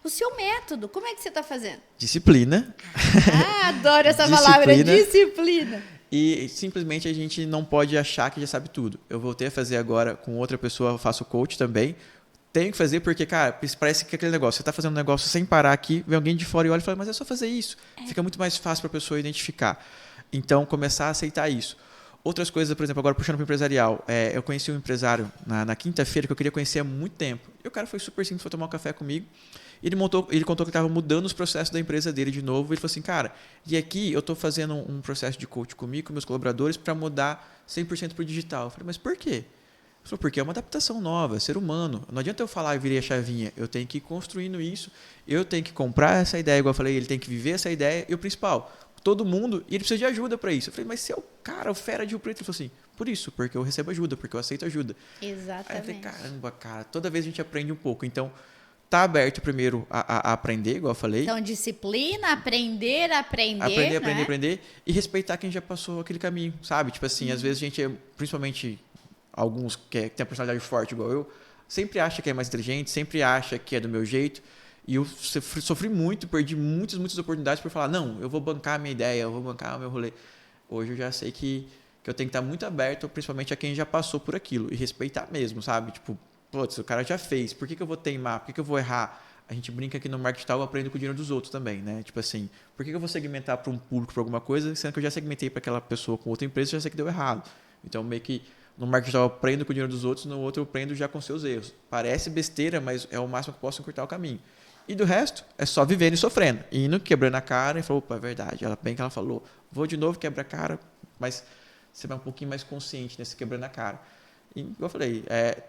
o seu método. Como é que você está fazendo? Disciplina. Adoro essa palavra, disciplina. E simplesmente a gente não pode achar que já sabe tudo. Eu voltei a fazer agora com outra pessoa, eu faço coach também. Tenho que fazer porque, cara, parece que aquele negócio, você está fazendo um negócio sem parar aqui, vem alguém de fora e olha e fala, mas é só fazer isso. Fica muito mais fácil para a pessoa identificar. Então, começar a aceitar isso. Outras coisas, por exemplo, agora puxando para o empresarial. Eu conheci um empresário na quinta-feira que eu queria conhecer há muito tempo. E o cara foi super simples, foi tomar um café comigo. Ele contou que estava mudando os processos da empresa dele de novo. Ele falou assim, cara, e aqui eu estou fazendo um processo de coach comigo, com meus colaboradores, para mudar 100% para o digital. Eu falei, mas por quê? Ele falou, porque é uma adaptação nova, é ser humano. Não adianta eu falar e virei a chavinha. Eu tenho que ir construindo isso. Eu tenho que comprar essa ideia, igual eu falei, ele tem que viver essa ideia. E o principal, todo mundo, e ele precisa de ajuda para isso. Eu falei, mas você é o cara, o fera de Rio Preto. Ele falou assim, por isso, porque eu recebo ajuda, porque eu aceito ajuda. Exatamente. Aí eu falei, caramba, cara, toda vez a gente aprende um pouco. Então, tá aberto primeiro a aprender, igual eu falei. Então, disciplina, aprender. Aprender. E respeitar quem já passou aquele caminho, sabe? Tipo assim, às vezes a gente, principalmente alguns que tem a personalidade forte igual eu, sempre acha que é mais inteligente, sempre acha que é do meu jeito. E eu sofri muito, perdi muitas oportunidades por falar, não, eu vou bancar a minha ideia, eu vou bancar o meu rolê. Hoje eu já sei que eu tenho que estar muito aberto, principalmente a quem já passou por aquilo. E respeitar mesmo, sabe? Tipo, putz, o cara já fez, por que eu vou teimar? Por que eu vou errar? A gente brinca que no marketing digital eu aprendo com o dinheiro dos outros também, né? Tipo assim, por que eu vou segmentar para um público, para alguma coisa, sendo que eu já segmentei para aquela pessoa com outra empresa e já sei que deu errado. Então, meio que no marketing digital eu aprendo com o dinheiro dos outros, no outro eu aprendo já com seus erros. Parece besteira, mas é o máximo que eu posso encurtar o caminho. E do resto, é só vivendo e sofrendo. Indo, quebrando a cara e falou, opa, é verdade. Bem que ela falou, vou de novo, quebra a cara, mas você vai um pouquinho mais consciente nesse quebrando a cara. E, igual eu falei,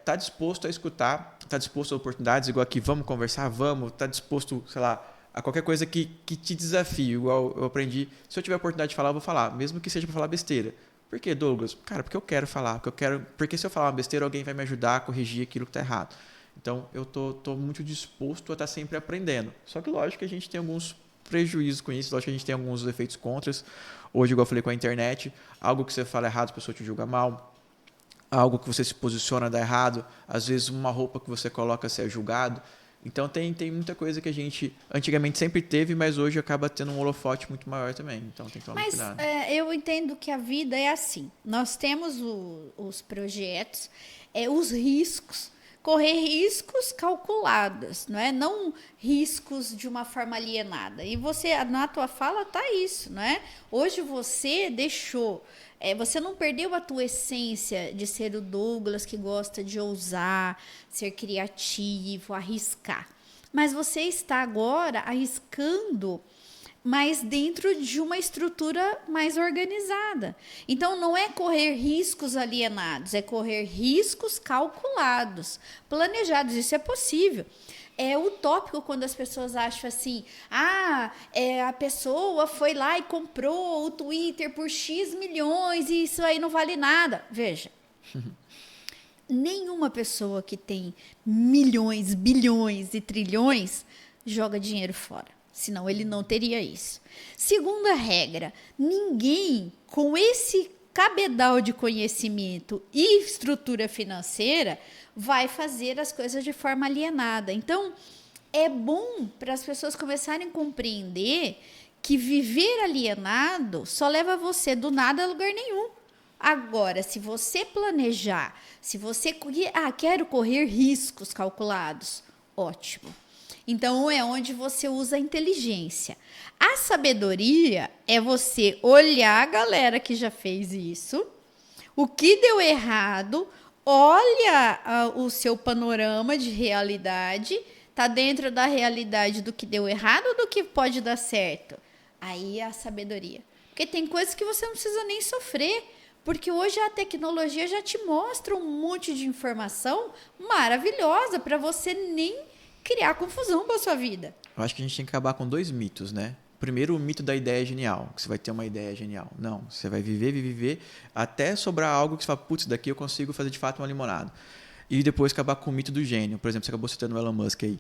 tá disposto a escutar, tá disposto a oportunidades, igual aqui, vamos conversar, vamos, tá disposto, sei lá, a qualquer coisa que te desafie, igual eu aprendi. Se eu tiver a oportunidade de falar, eu vou falar, mesmo que seja para falar besteira. Por que, Douglas? Cara, porque eu quero falar, porque se eu falar uma besteira, alguém vai me ajudar a corrigir aquilo que está errado. Então, eu tô muito disposto a estar sempre aprendendo. Só que, lógico, que a gente tem alguns prejuízos com isso, lógico que a gente tem alguns efeitos contras. Hoje, igual eu falei com a internet, algo que você fala errado, a pessoa te julga mal. Algo que você se posiciona dá errado. Às vezes, uma roupa que você coloca, você é julgado. Então, tem muita coisa que a gente antigamente sempre teve, mas hoje acaba tendo um holofote muito maior também. Então, tem que tomar cuidado. Mas eu entendo que a vida é assim. Nós temos os projetos, os riscos, correr riscos calculados, não é? Não riscos de uma forma alienada. E você, na tua fala, tá isso, não é? Hoje você deixou, você não perdeu a tua essência de ser o Douglas que gosta de ousar, ser criativo, arriscar. Mas você está agora arriscando, mas dentro de uma estrutura mais organizada. Então, não é correr riscos alienados, é correr riscos calculados, planejados. Isso é possível. É utópico quando as pessoas acham assim, a pessoa foi lá e comprou o Twitter por X milhões e isso aí não vale nada. Veja, nenhuma pessoa que tem milhões, bilhões e trilhões joga dinheiro fora. Senão ele não teria isso. Segunda regra, ninguém com esse cabedal de conhecimento e estrutura financeira vai fazer as coisas de forma alienada. Então, é bom para as pessoas começarem a compreender que viver alienado só leva você do nada a lugar nenhum. Agora, se você planejar, se você quero correr riscos calculados, ótimo. Então, é onde você usa a inteligência. A sabedoria é você olhar a galera que já fez isso, o que deu errado, olha o seu panorama de realidade, está dentro da realidade do que deu errado ou do que pode dar certo. Aí é a sabedoria. Porque tem coisas que você não precisa nem sofrer, porque hoje a tecnologia já te mostra um monte de informação maravilhosa para você nem criar confusão para a sua vida. Eu acho que a gente tem que acabar com 2 mitos, né? Primeiro, o mito da ideia genial, que você vai ter uma ideia genial. Não, você vai viver, até sobrar algo que você fala, putz, daqui eu consigo fazer de fato uma limonada. E depois acabar com o mito do gênio. Por exemplo, você acabou citando o Elon Musk aí.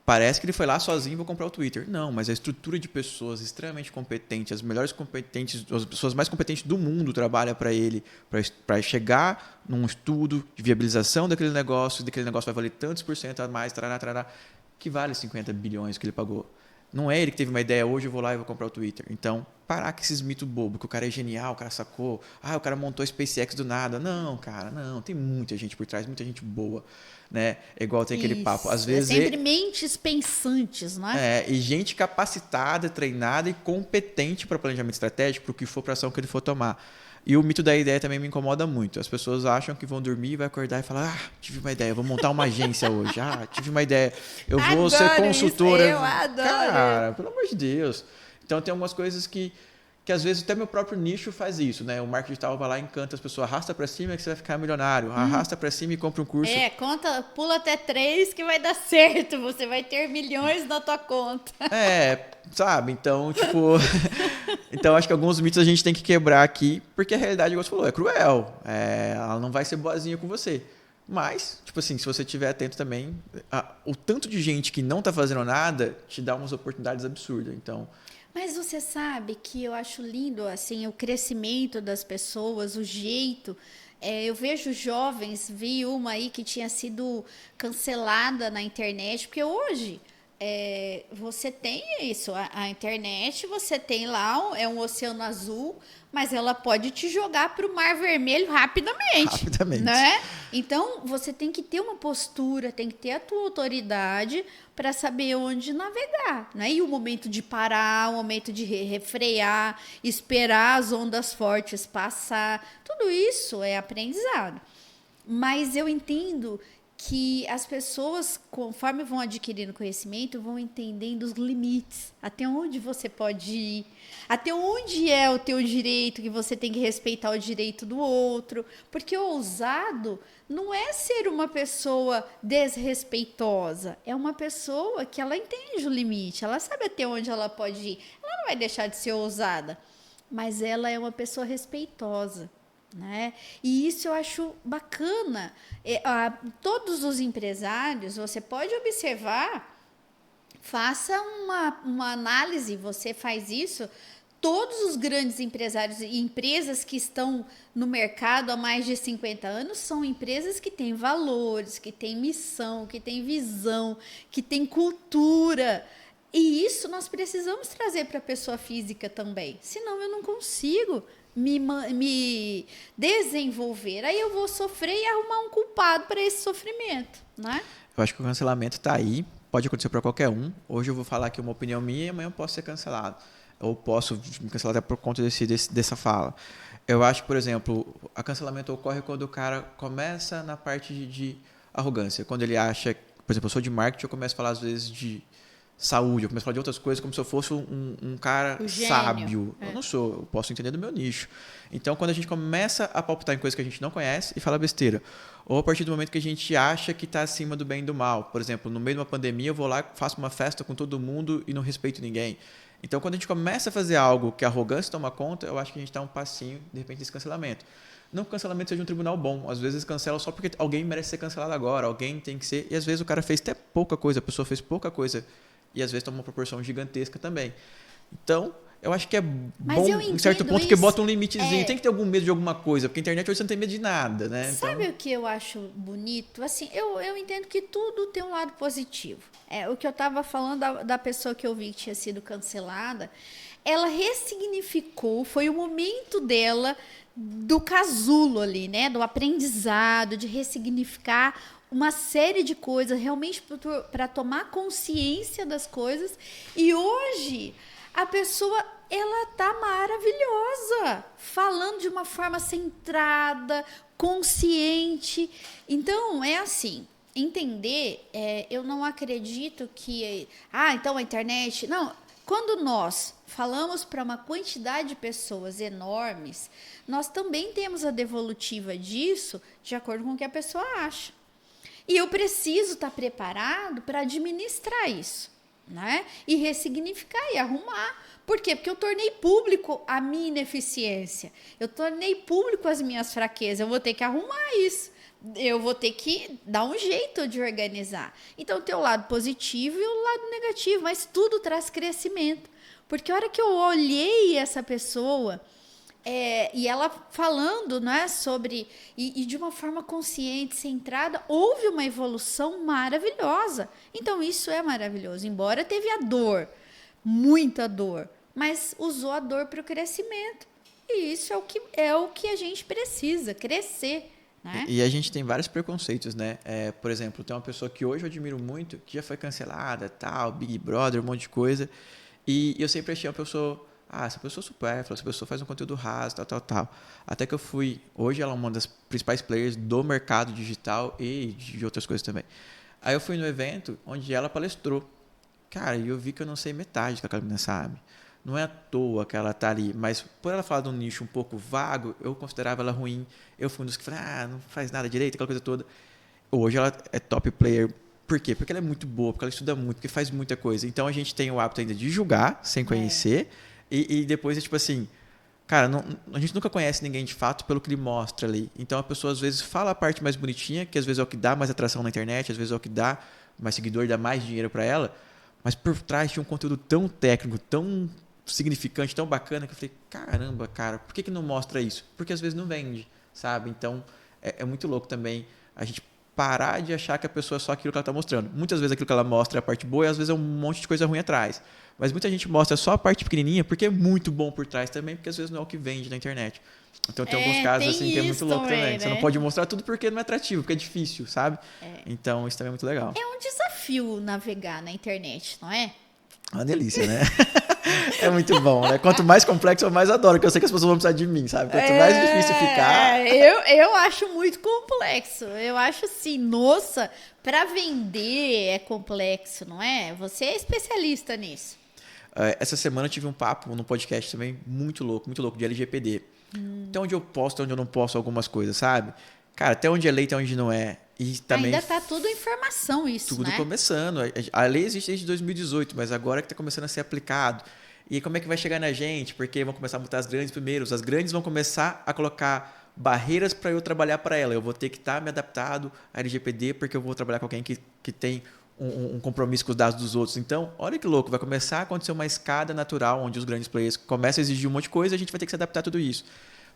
Parece que ele foi lá sozinho e vou comprar o Twitter. Não, mas a estrutura de pessoas extremamente competentes, as melhores competentes, as pessoas mais competentes do mundo trabalham para ele, para chegar num estudo de viabilização daquele negócio vai valer tantos por cento a mais, que vale 50 bilhões que ele pagou. Não é ele que teve uma ideia, hoje eu vou lá e vou comprar o Twitter. Então, parar com esses mitos bobos, que o cara é genial, o cara sacou, o cara montou a SpaceX do nada. Não, cara, não. Tem muita gente por trás, muita gente boa, né? É igual tem aquele papo. Às vezes sempre mentes pensantes, não é? E gente capacitada, treinada e competente para planejamento estratégico, para o que for para ação que ele for tomar. E o mito da ideia também me incomoda muito. As pessoas acham que vão dormir, vai acordar e falar, tive uma ideia, vou montar uma agência hoje. Tive uma ideia, eu vou ser consultora. Isso, eu adoro. Cara, pelo amor de Deus. Então tem algumas coisas que às vezes até meu próprio nicho faz isso, né? O marketing digital vai lá e encanta as pessoas, arrasta para cima que você vai ficar milionário, arrasta para cima e compra um curso. Pula até 3 que vai dar certo, você vai ter milhões na tua conta. Sabe? Então, tipo... Então, acho que alguns mitos a gente tem que quebrar aqui, porque a realidade, igual você falou, é cruel. Ela não vai ser boazinha com você. Mas, tipo assim, se você estiver atento também, o tanto de gente que não tá fazendo nada te dá umas oportunidades absurdas. Então... Mas você sabe que eu acho lindo assim, o crescimento das pessoas, o jeito. Eu vejo jovens, vi uma aí que tinha sido cancelada na internet, porque hoje você tem isso, a internet, você tem lá, é um oceano azul, mas ela pode te jogar para o Mar Vermelho rapidamente, Rapidamente. né? Então, você tem que ter uma postura, tem que ter a tua autoridade para saber onde navegar, né? E o momento de parar, o momento de refrear, esperar as ondas fortes passar, tudo isso é aprendizado. Mas eu entendo que as pessoas, conforme vão adquirindo conhecimento, vão entendendo os limites, até onde você pode ir, até onde é o teu direito, que você tem que respeitar o direito do outro, porque o ousado não é ser uma pessoa desrespeitosa, é uma pessoa que ela entende o limite, ela sabe até onde ela pode ir, ela não vai deixar de ser ousada, mas ela é uma pessoa respeitosa. Né? E isso eu acho bacana. Todos os empresários, você pode observar, faça uma análise, você faz isso. Todos os grandes empresários e empresas que estão no mercado há mais de 50 anos são empresas que têm valores, que têm missão, que têm visão, que têm cultura. E isso nós precisamos trazer para a pessoa física também. Senão eu não consigo me desenvolver. Aí eu vou sofrer e arrumar um culpado para esse sofrimento, né? Eu acho que o cancelamento está aí, pode acontecer para qualquer um. Hoje eu vou falar aqui uma opinião minha e amanhã eu posso ser cancelado. Ou posso me cancelar até por conta dessa fala. Eu acho que, por exemplo, o cancelamento ocorre quando o cara começa na parte de arrogância. Quando ele acha, por exemplo, eu sou de marketing, eu começo a falar às vezes de saúde, eu começo a falar de outras coisas como se eu fosse um cara sábio. Eu não sou, eu posso entender do meu nicho. Então, quando a gente começa a palpitar em coisas que a gente não conhece e fala besteira, ou a partir do momento que a gente acha que está acima do bem e do mal. Por exemplo, no meio de uma pandemia, eu vou lá, faço uma festa com todo mundo e não respeito ninguém. Então, quando a gente começa a fazer algo que a arrogância toma conta, eu acho que a gente dá um passinho, de repente, desse cancelamento. Não que o cancelamento seja um tribunal bom. Às vezes cancela só porque alguém merece ser cancelado agora, alguém tem que ser... E às vezes o cara fez até pouca coisa, a pessoa fez pouca coisa e às vezes toma uma proporção gigantesca também. Então, eu acho que é bom em certo ponto que bota um limitezinho. Tem que ter algum medo de alguma coisa, porque a internet hoje você não tem medo de nada, né? Sabe o que eu acho bonito? Assim, eu entendo que tudo tem um lado positivo. O que eu estava falando da pessoa que eu vi que tinha sido cancelada, ela ressignificou, foi o momento dela do casulo ali, né? Do aprendizado, de ressignificar uma série de coisas, realmente para tomar consciência das coisas. E hoje a pessoa, ela tá maravilhosa, falando de uma forma centrada, consciente. Então, é assim, entender, eu não acredito que... então a internet... Não, quando nós falamos para uma quantidade de pessoas enormes, nós também temos a devolutiva disso de acordo com o que a pessoa acha. E eu preciso estar preparado para administrar isso, né? E ressignificar e arrumar. Por quê? Porque eu tornei público a minha ineficiência. Eu tornei público as minhas fraquezas. Eu vou ter que arrumar isso. Eu vou ter que dar um jeito de organizar. Então, tem o lado positivo e o lado negativo, mas tudo traz crescimento. Porque a hora que eu olhei essa pessoa... e ela falando, né, sobre e de uma forma consciente, centrada, houve uma evolução maravilhosa. Então isso é maravilhoso, embora teve a dor, muita dor, mas usou a dor para o crescimento. E isso é o que a gente precisa, crescer, né? E a gente tem vários preconceitos, né? Por exemplo, tem uma pessoa que hoje eu admiro muito, que já foi cancelada, tal, Big Brother, um monte de coisa, e eu sempre achei uma pessoa... essa pessoa é supérflua, essa pessoa faz um conteúdo raso, tal. Até que eu fui... Hoje ela é uma das principais players do mercado digital e de outras coisas também. Aí eu fui no evento onde ela palestrou. Cara, e eu vi que eu não sei metade do que aquela menina sabe. Não é à toa que ela tá ali, mas por ela falar de um nicho um pouco vago, eu considerava ela ruim. Eu fui um dos que falei, não faz nada direito, aquela coisa toda. Hoje ela é top player. Por quê? Porque ela é muito boa, porque ela estuda muito, porque faz muita coisa. Então a gente tem o hábito ainda de julgar, sem conhecer... E depois é tipo assim, cara, a gente nunca conhece ninguém de fato pelo que ele mostra ali. Então a pessoa às vezes fala a parte mais bonitinha, que às vezes é o que dá mais atração na internet, às vezes é o que dá mais seguidor, dá mais dinheiro para ela. Mas por trás tinha um conteúdo tão técnico, tão significante, tão bacana, que eu falei, caramba, cara, por que não mostra isso? Porque às vezes não vende, sabe? Então é muito louco também a gente parar de achar que a pessoa é só aquilo que ela está mostrando. Muitas vezes aquilo que ela mostra é a parte boa e às vezes é um monte de coisa ruim atrás. Mas muita gente mostra só a parte pequenininha porque é muito bom por trás também, porque às vezes não é o que vende na internet. Então tem alguns casos assim que é muito louco também. Né? Você não pode mostrar tudo porque não é atrativo, porque é difícil, sabe? Então isso também é muito legal. É um desafio navegar na internet, não é? Uma delícia, né? É muito bom, né? Quanto mais complexo, eu mais adoro, porque eu sei que as pessoas vão precisar de mim, sabe? Quanto mais difícil ficar... Eu acho muito complexo. Eu acho assim, nossa, para vender é complexo, não é? Você é especialista nisso. Essa semana eu tive um papo num podcast também muito louco, de LGPD. Até onde eu posto, até onde eu não posto algumas coisas, sabe? Cara, até onde é lei, até onde não é. E também ainda tá tudo informação isso, tudo né? Começando. A lei existe desde 2018, mas agora que está começando a ser aplicado. E como é que vai chegar na gente? Porque vão começar a multar as grandes primeiro. As grandes vão começar a colocar barreiras para eu trabalhar para ela. Eu vou ter que estar me adaptado à LGPD porque eu vou trabalhar com alguém que tem um compromisso com os dados dos outros. Então, olha que louco. Vai começar a acontecer uma escada natural onde os grandes players começam a exigir um monte de coisa e a gente vai ter que se adaptar a tudo isso.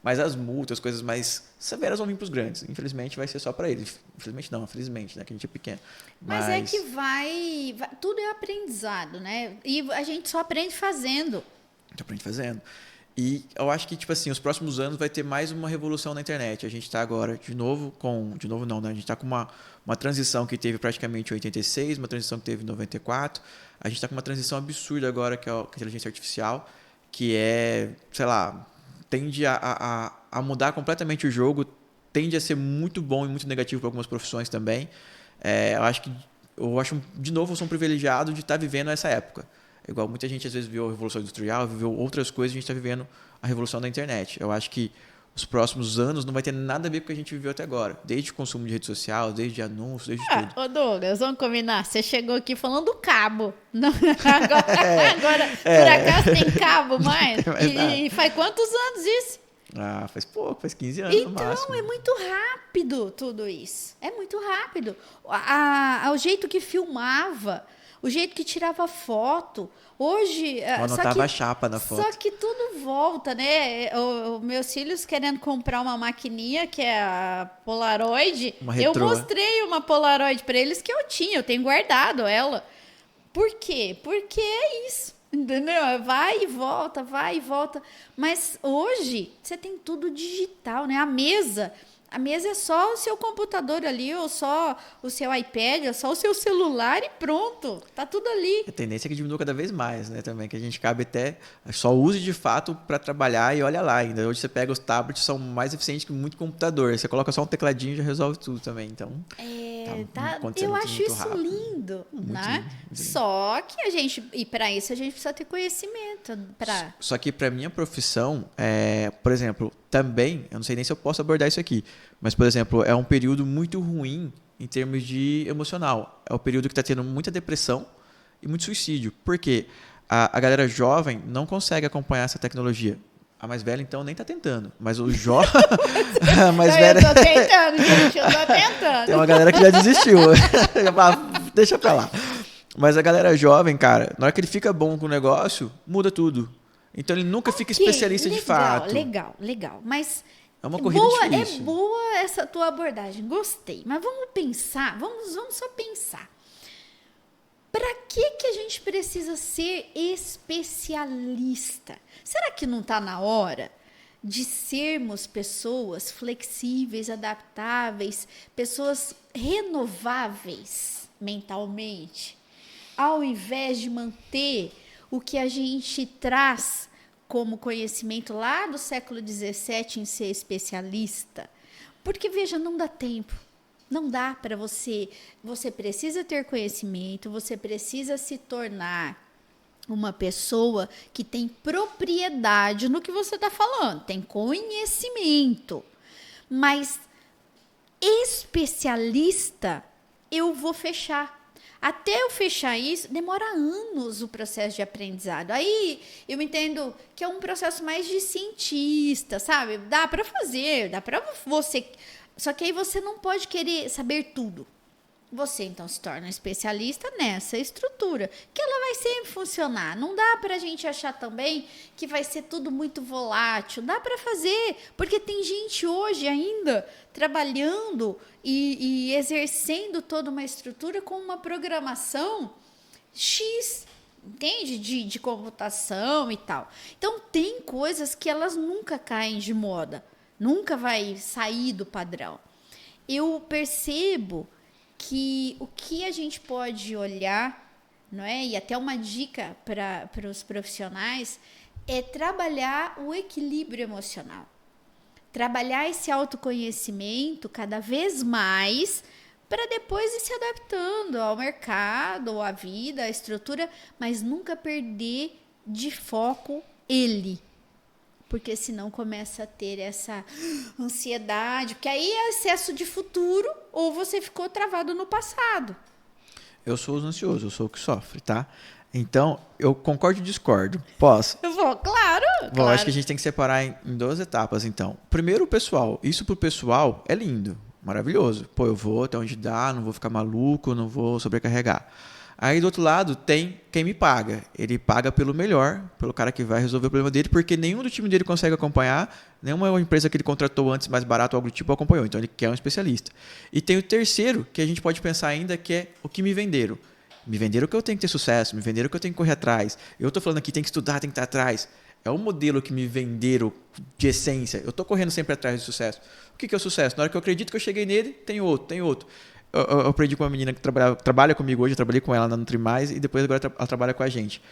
Mas as multas, coisas mais severas vão vir para os grandes. Infelizmente, vai ser só para eles. Infelizmente não, felizmente, né? Que a gente é pequeno. Mas é que vai... Tudo é aprendizado, né? E a gente só aprende fazendo. A gente aprende fazendo. E eu acho que, tipo assim, os próximos anos vai ter mais uma revolução na internet. A gente está agora, de novo não, né? A gente está com uma transição que teve praticamente em 86, uma transição que teve em 94. A gente está com uma transição absurda agora, que é a inteligência artificial, que é, sei lá... tende a mudar completamente o jogo, tende a ser muito bom e muito negativo para algumas profissões também. Eu acho, de novo, eu sou um privilegiado de estar vivendo essa época. Igual muita gente às vezes viu a Revolução Industrial, viveu outras coisas, a gente está vivendo a revolução da internet. Eu acho que os próximos anos não vai ter nada a ver com o que a gente viveu até agora. Desde consumo de rede social, desde anúncios, desde tudo. Ô Douglas, vamos combinar. Você chegou aqui falando do cabo. Não, agora por acaso tem cabo mais? E faz quantos anos isso? Faz pouco, faz 15 anos no máximo. Então, é muito rápido tudo isso. É muito rápido. O jeito que filmava, o jeito que tirava foto. Hoje... Eu anotava a chapa na foto. Só que tudo volta, né? Os meus filhos querendo comprar uma maquininha, que é a Polaroid. Eu mostrei uma Polaroid para eles que eu tinha. Eu tenho guardado ela. Por quê? Porque é isso. Entendeu? Vai e volta. Mas hoje, você tem tudo digital, né? A mesa é só o seu computador ali, ou só o seu iPad, ou só o seu celular e pronto. Tá tudo ali. A tendência é que diminua cada vez mais, né? Também, que a gente cabe até... Só use de fato para trabalhar e olha lá ainda. Hoje você pega os tablets, são mais eficientes que muito computador. Você coloca só um tecladinho e já resolve tudo também. Então, eu acho isso rápido. Lindo, né? Lindo. Só que e para isso a gente precisa ter conhecimento. Só que para minha profissão, por exemplo, também, eu não sei nem se eu posso abordar isso aqui, mas, por exemplo, é um período muito ruim em termos de emocional. É o período que está tendo muita depressão e muito suicídio. Por quê? A galera jovem não consegue acompanhar essa tecnologia. A mais velha, então, nem está tentando. Mas o jovem... Eu estou tentando, gente. Eu estou tentando. Tem uma galera que já desistiu. Deixa pra lá. Mas a galera jovem, cara, na hora que ele fica bom com o negócio, muda tudo. Então, ele nunca fica especialista de fato. Legal. Mas... É uma corrida difícil. É boa essa tua abordagem. Gostei. Mas vamos pensar. Vamos só pensar. Para que a gente precisa ser especialista? Será que não está na hora de sermos pessoas flexíveis, adaptáveis, pessoas renováveis mentalmente, ao invés de manter o que a gente traz como conhecimento lá do século XVII em ser especialista? Porque, veja, não dá tempo. Não dá para você. Você precisa ter conhecimento, você precisa se tornar uma pessoa que tem propriedade no que você está falando, tem conhecimento. Mas especialista, eu vou fechar. Até eu fechar isso, demora anos o processo de aprendizado. Aí eu entendo que é um processo mais de cientista, sabe? Dá para fazer, dá para você... Só que aí você não pode querer saber tudo. Você então se torna um especialista nessa estrutura, que ela vai sempre funcionar. Não dá para a gente achar também que vai ser tudo muito volátil. Dá para fazer, porque tem gente hoje ainda trabalhando e exercendo toda uma estrutura com uma programação X, entende? De computação e tal. Então, tem coisas que elas nunca caem de moda, nunca vai sair do padrão. Eu percebo que o que a gente pode olhar, não é? E até uma dica para os profissionais é trabalhar o equilíbrio emocional. Trabalhar esse autoconhecimento cada vez mais para depois ir se adaptando ao mercado, à vida, à estrutura, mas nunca perder de foco ele. Porque senão começa a ter essa ansiedade, porque aí é excesso de futuro ou você ficou travado no passado. Eu sou os ansiosos, eu sou o que sofre, tá? Então, eu concordo e discordo. Posso? Eu vou, claro. Bom, acho que a gente tem que separar em 2 etapas, então. Primeiro, o pessoal. Isso pro pessoal é lindo, maravilhoso. Pô, eu vou até onde dá, não vou ficar maluco, não vou sobrecarregar. Aí, do outro lado, tem quem me paga. Ele paga pelo melhor, pelo cara que vai resolver o problema dele, porque nenhum do time dele consegue acompanhar, nenhuma empresa que ele contratou antes mais barato ou algo do tipo acompanhou. Então, ele quer um especialista. E tem o terceiro, que a gente pode pensar ainda, que é o que me venderam. Me venderam que eu tenho que ter sucesso, me venderam que eu tenho que correr atrás. Eu estou falando aqui, tem que estudar, tem que estar atrás. É o modelo que me venderam de essência. Eu estou correndo sempre atrás do sucesso. O que é o sucesso? Na hora que eu acredito que eu cheguei nele, tem outro, tem outro. Eu aprendi com uma menina que trabalha comigo hoje, eu trabalhei com ela na Nutrimais e depois agora ela trabalha com a gente.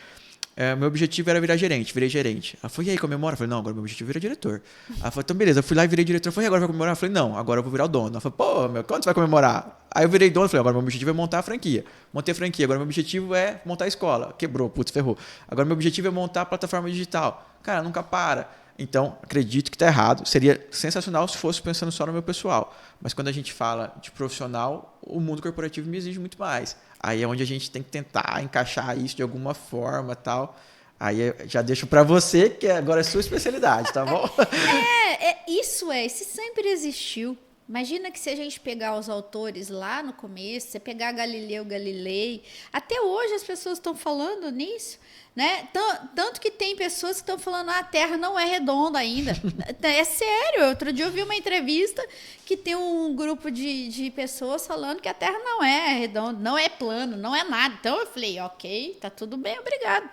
Meu objetivo era virar gerente, virei gerente. Ela falou, e aí, comemora? Eu falei, não, agora meu objetivo é virar diretor. Ela falou, então beleza, eu fui lá e virei diretor. Eu falei, e agora vai comemorar? Eu falei, não, agora eu vou virar o dono. Ela falou, pô, quando você vai comemorar? Aí eu virei dono, eu falei, agora meu objetivo é montar a franquia. Montei a franquia, agora meu objetivo é montar a escola. Quebrou, putz, ferrou. Agora meu objetivo é montar a plataforma digital. Cara, nunca para. Então, acredito que está errado. Seria sensacional se fosse pensando só no meu pessoal. Mas quando a gente fala de profissional, o mundo corporativo me exige muito mais. Aí é onde a gente tem que tentar encaixar isso de alguma forma e tal. Aí eu já deixo para você, que agora é sua especialidade, tá bom? Isso sempre existiu. Imagina que se a gente pegar os autores lá no começo, você pegar Galileu Galilei, até hoje as pessoas estão falando nisso, né? Tanto que tem pessoas que estão falando a Terra não é redonda ainda. É sério, outro dia eu vi uma entrevista que tem um grupo de pessoas falando que a Terra não é redonda, não é plano, não é nada. Então eu falei, ok, tá tudo bem, obrigado.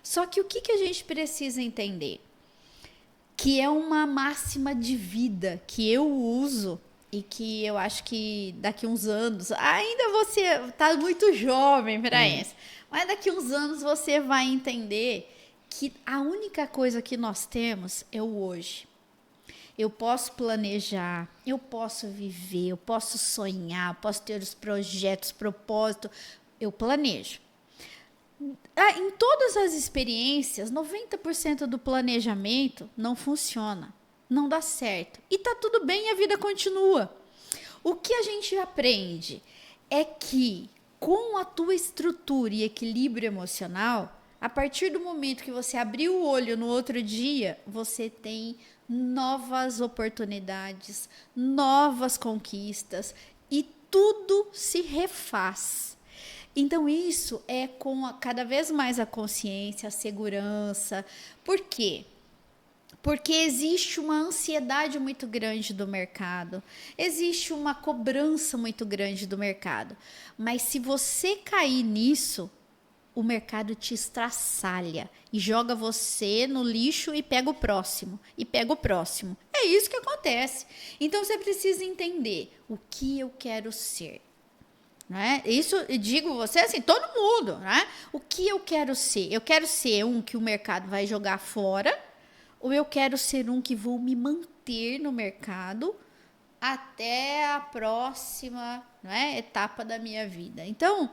Só que o que a gente precisa entender? Que é uma máxima de vida que eu uso e que eu acho que daqui uns anos, ainda você está muito jovem para isso, mas daqui uns anos você vai entender que a única coisa que nós temos é o hoje. Eu posso planejar, eu posso viver, eu posso sonhar, eu posso ter os projetos, propósito, eu planejo. Em todas as experiências, 90% do planejamento não funciona, não dá certo. E tá tudo bem, a vida continua. O que a gente aprende é que com a tua estrutura e equilíbrio emocional, a partir do momento que você abrir o olho no outro dia, você tem novas oportunidades, novas conquistas e tudo se refaz. Então, isso é com cada vez mais a consciência, a segurança. Por quê? Porque existe uma ansiedade muito grande do mercado, existe uma cobrança muito grande do mercado. Mas se você cair nisso, o mercado te estraçalha e joga você no lixo e pega o próximo, e pega o próximo. É isso que acontece. Então, você precisa entender o que eu quero ser. Né? Isso, eu digo você assim, todo mundo, né? O que eu quero ser? Eu quero ser um que o mercado vai jogar fora, ou eu quero ser um que vou me manter no mercado até a próxima, né, etapa da minha vida. Então,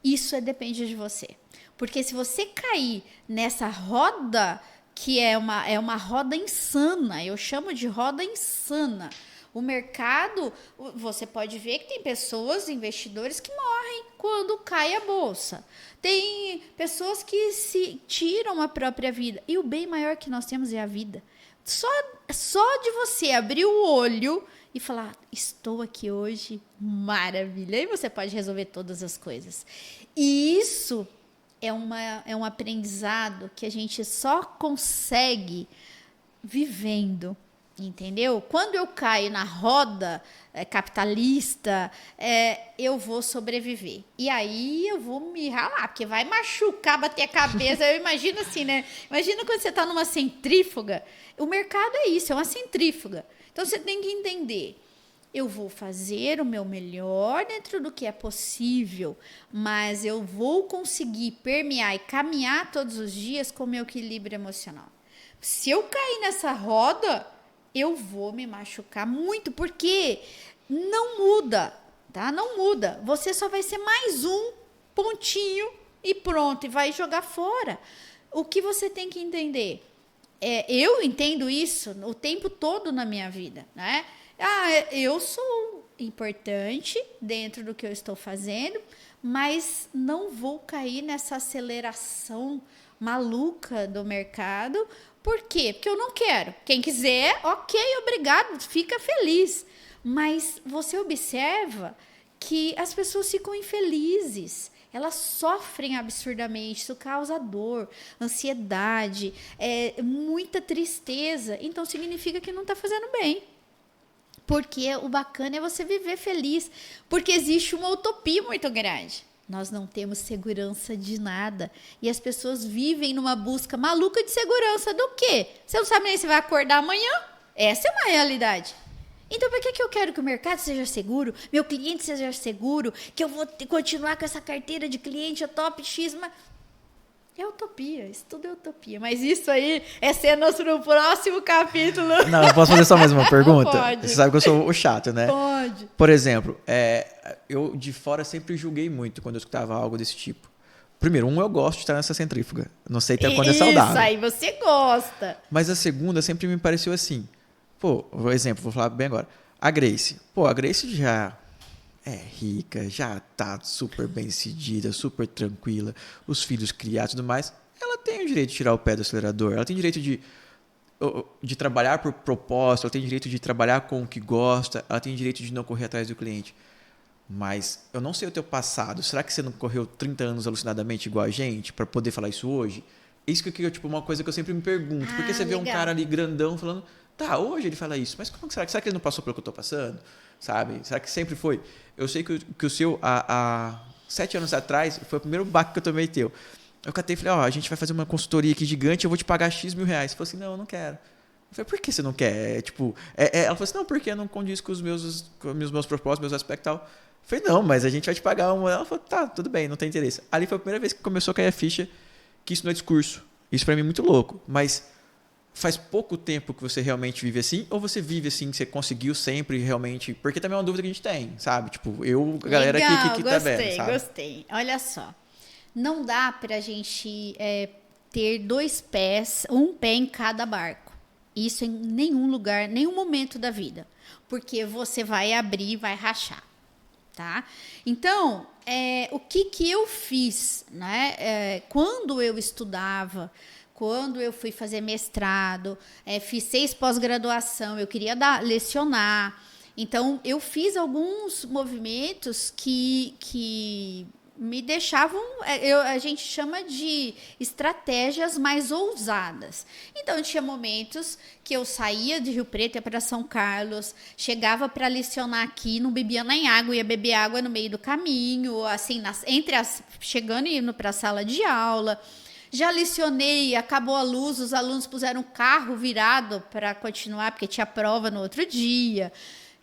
isso depende de você. Porque se você cair nessa roda, que é uma roda insana, eu chamo de roda insana. O mercado, você pode ver que tem pessoas, investidores que morrem quando cai a bolsa. Tem pessoas que se tiram a própria vida. E o bem maior que nós temos é a vida. Só de você abrir o olho e falar, estou aqui hoje, maravilha. Aí você pode resolver todas as coisas. E isso é um aprendizado que a gente só consegue vivendo, entendeu? Quando eu caio na roda capitalista, eu vou sobreviver. E aí eu vou me ralar, porque vai machucar, bater a cabeça. Eu imagino assim, né? Imagina quando você está numa centrífuga. O mercado é isso, é uma centrífuga. Então você tem que entender. Eu vou fazer o meu melhor dentro do que é possível, mas eu vou conseguir permear e caminhar todos os dias com o meu equilíbrio emocional. Se eu cair nessa roda, eu vou me machucar muito, porque não muda, tá? Não muda. Você só vai ser mais um pontinho e pronto, e vai jogar fora. O que você tem que entender? Eu entendo isso o tempo todo na minha vida, né? Eu sou importante dentro do que eu estou fazendo, mas não vou cair nessa aceleração maluca do mercado. Por quê? Porque eu não quero. Quem quiser, ok, obrigado, fica feliz. Mas você observa que as pessoas ficam infelizes. Elas sofrem absurdamente, isso causa dor, ansiedade, muita tristeza. Então, significa que não está fazendo bem. Porque o bacana é você viver feliz. Porque existe uma utopia muito grande. Nós não temos segurança de nada. E as pessoas vivem numa busca maluca de segurança do quê? Você não sabe nem se vai acordar amanhã? Essa é uma realidade. Então, por que eu quero que o mercado seja seguro, meu cliente seja seguro, que eu vou continuar com essa carteira de cliente top X? Mas é utopia, isso tudo é utopia. Mas isso aí é cenas no próximo capítulo. Não, eu posso fazer só mais uma pergunta? Pode. Você sabe que eu sou o chato, né? Pode. Por exemplo, eu de fora sempre julguei muito quando eu escutava algo desse tipo. Primeiro, eu gosto de estar nessa centrífuga. Não sei até quando é saudável. Isso aí você gosta. Mas a segunda sempre me pareceu assim. Pô, por exemplo, vou falar bem agora. A Grace. Pô, a Grace já é rica, já tá super bem decidida, super tranquila, os filhos criados e tudo mais. Ela tem o direito de tirar o pé do acelerador, ela tem direito de trabalhar por propósito, ela tem direito de trabalhar com o que gosta, ela tem direito de não correr atrás do cliente. Mas eu não sei o teu passado. Será que você não correu 30 anos alucinadamente igual a gente para poder falar isso hoje? Isso que é tipo uma coisa que eu sempre me pergunto. Porque você vê um cara ali grandão falando, tá, hoje ele fala isso, mas como que será? Será que ele não passou pelo que eu tô passando? Sabe? Será que sempre foi? Eu sei que o seu, há 7 anos atrás, foi o primeiro baque que eu tomei teu. Eu catei e falei, a gente vai fazer uma consultoria aqui gigante, eu vou te pagar X mil reais. Você falou assim, não, eu não quero. Eu falei, por que você não quer? Ela falou assim, não, porque não condiz com os meus propósitos, meus aspectos e tal. Eu falei, não, mas a gente vai te pagar uma. Ela falou, tá, tudo bem, não tem interesse. Ali foi a primeira vez que começou a cair a ficha que isso não é discurso. Isso pra mim é muito louco. Mas faz pouco tempo que você realmente vive assim, ou você vive assim, que você conseguiu sempre realmente... Porque também é uma dúvida que a gente tem, sabe? Tipo, a galera que tá vendo, sabe? Gostei. Olha só, não dá pra gente ter 2 pés, um pé em cada barco. Isso em nenhum lugar, nenhum momento da vida. Porque você vai abrir e vai rachar, tá? Então, o que eu fiz, né? Quando eu estudava... Quando eu fui fazer mestrado, fiz 6 pós-graduação, eu queria lecionar. Então, eu fiz alguns movimentos que me deixavam... a gente chama de estratégias mais ousadas. Então, tinha momentos que eu saía de Rio Preto, ia para São Carlos, chegava para lecionar aqui, não bebia nem água, ia beber água no meio do caminho, assim, chegando e indo para a sala de aula... Já lecionei, acabou a luz, os alunos puseram o carro virado para continuar, porque tinha prova no outro dia.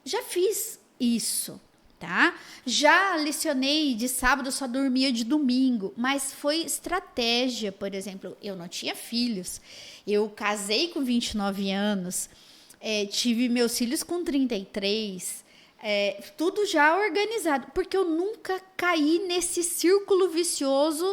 Já fiz isso, tá? Já lecionei de sábado, só dormia de domingo, mas foi estratégia, por exemplo, eu não tinha filhos. Eu casei com 29 anos, tive meus filhos com 33, tudo já organizado, porque eu nunca caí nesse círculo vicioso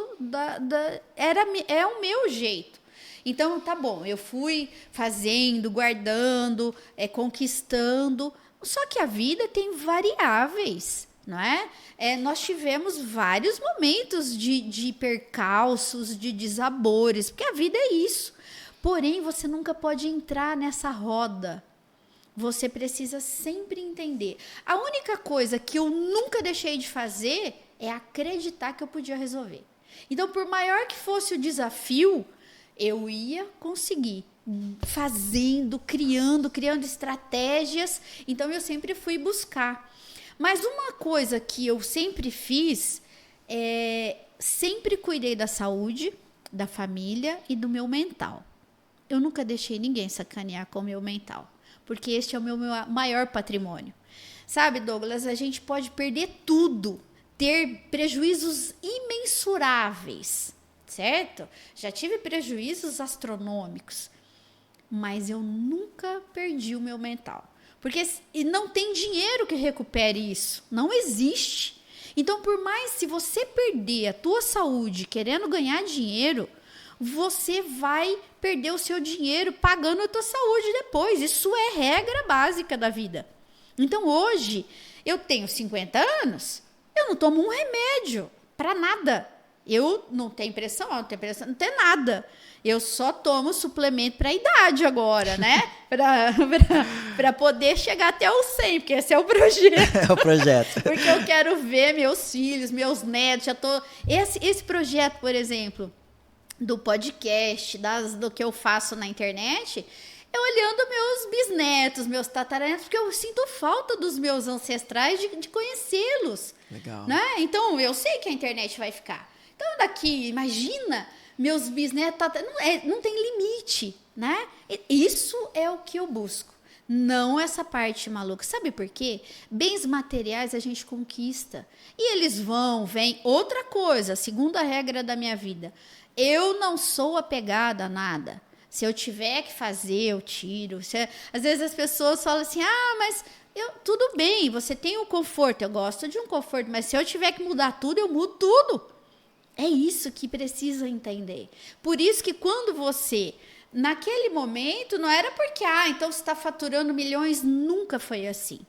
é o meu jeito. Então, tá bom, eu fui fazendo, guardando, conquistando, só que a vida tem variáveis, não é? Nós tivemos vários momentos de percalços, de desabores, porque a vida é isso. Porém, você nunca pode entrar nessa roda. Você precisa sempre entender. A única coisa que eu nunca deixei de fazer é acreditar que eu podia resolver. Então, por maior que fosse o desafio, eu ia conseguir. Fazendo, criando estratégias. Então, eu sempre fui buscar. Mas uma coisa que eu sempre fiz sempre cuidei da saúde, da família e do meu mental. Eu nunca deixei ninguém sacanear com o meu mental, porque este é o meu maior patrimônio. Sabe, Douglas, a gente pode perder tudo, ter prejuízos imensuráveis, certo? Já tive prejuízos astronômicos, mas eu nunca perdi o meu mental. Porque não tem dinheiro que recupere isso, não existe. Então, por mais se você perder a tua saúde querendo ganhar dinheiro, você vai perder o seu dinheiro pagando a tua saúde depois. Isso é regra básica da vida. Então, hoje, eu tenho 50 anos, eu não tomo um remédio para nada. Eu não tenho pressão, não tenho nada. Eu só tomo suplemento para a idade agora, né? Para poder chegar até os 100, porque esse é o projeto. É o projeto. Porque eu quero ver meus filhos, meus netos. Esse projeto, por exemplo, do podcast, do que eu faço na internet, é olhando meus bisnetos, meus tataranetos, porque eu sinto falta dos meus ancestrais de conhecê-los. Legal. Né? Então, eu sei que a internet vai ficar. Então, daqui, imagina, meus bisnetos, não tem limite, né? Isso é o que eu busco. Não essa parte maluca. Sabe por quê? Bens materiais a gente conquista. E eles vêm. Outra coisa, segunda regra da minha vida. Eu não sou apegada a nada. Se eu tiver que fazer, eu tiro. Às vezes as pessoas falam assim, mas tudo bem, você tem um conforto. Eu gosto de um conforto, mas se eu tiver que mudar tudo, eu mudo tudo. É isso que precisa entender. Por isso que quando você, naquele momento, não era porque, então você está faturando milhões, nunca foi assim.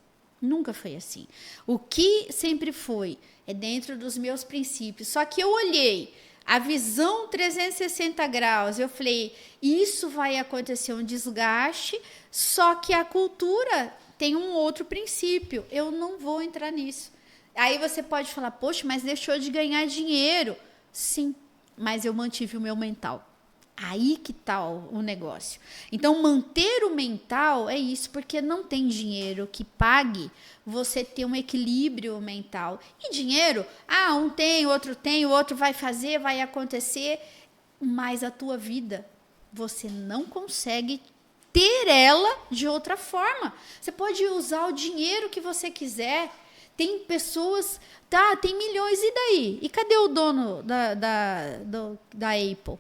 Nunca foi assim. O que sempre foi, é dentro dos meus princípios. Só que eu olhei a visão 360 graus, eu falei, isso vai acontecer um desgaste, só que a cultura tem um outro princípio, eu não vou entrar nisso. Aí você pode falar, poxa, mas deixou de ganhar dinheiro. Sim, mas eu mantive o meu mental. Aí que tá o negócio. Então, manter o mental é isso, porque não tem dinheiro que pague você ter um equilíbrio mental. E dinheiro, um tem, o outro vai fazer, vai acontecer, mas a tua vida, você não consegue ter ela de outra forma. Você pode usar o dinheiro que você quiser. Tem pessoas, tem milhões, e daí? E cadê o dono da Apple?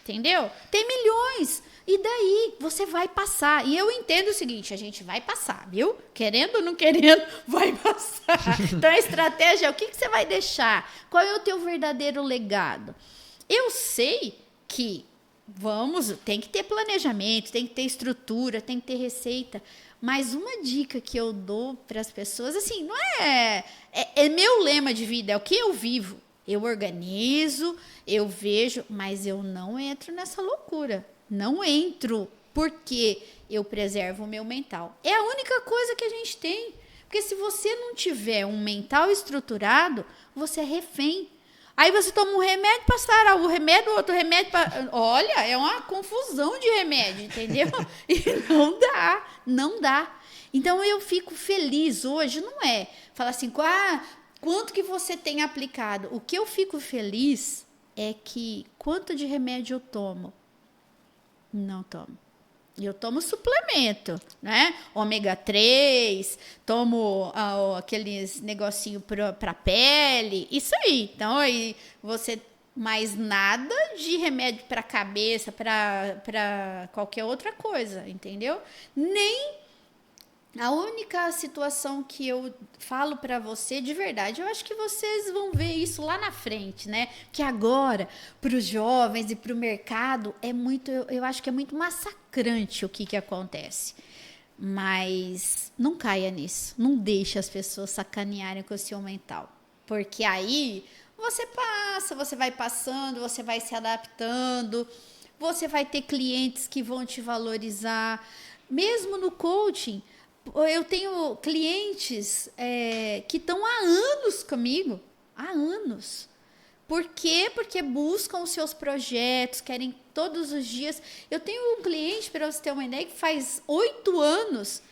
Entendeu? Tem milhões. E daí? Você vai passar. E eu entendo o seguinte, a gente vai passar, viu? Querendo ou não querendo, vai passar. Então, a estratégia é o que você vai deixar? Qual é o teu verdadeiro legado? Eu sei que tem que ter planejamento, tem que ter estrutura, tem que ter receita. Mas uma dica que eu dou para as pessoas, assim, não é meu lema de vida, é o que eu vivo. Eu organizo, eu vejo, mas eu não entro nessa loucura. Não entro porque eu preservo o meu mental. É a única coisa que a gente tem. Porque se você não tiver um mental estruturado, você é refém. Aí você toma um remédio para sarar, o remédio, outro remédio para... Olha, é uma confusão de remédio, entendeu? E não dá. Então, eu fico feliz hoje, não é falar assim, quanto que você tem aplicado? O que eu fico feliz é que quanto de remédio eu tomo? Não tomo. Eu tomo suplemento, né? Ômega 3, tomo aqueles negocinho para pele, isso aí. Então, aí você mais nada de remédio para cabeça, para qualquer outra coisa, entendeu? Nem a única situação que eu falo para você, de verdade, eu acho que vocês vão ver isso lá na frente, né? Que agora, para os jovens e para o mercado, eu acho que é muito massacrante o que acontece. Mas não caia nisso, não deixe as pessoas sacanearem com o seu mental. Porque aí você vai passando, você vai se adaptando, você vai ter clientes que vão te valorizar. Mesmo no coaching, eu tenho clientes que estão há anos comigo, há anos. Por quê? Porque buscam os seus projetos, querem todos os dias. Eu tenho um cliente, para você ter uma ideia, que faz 8 anos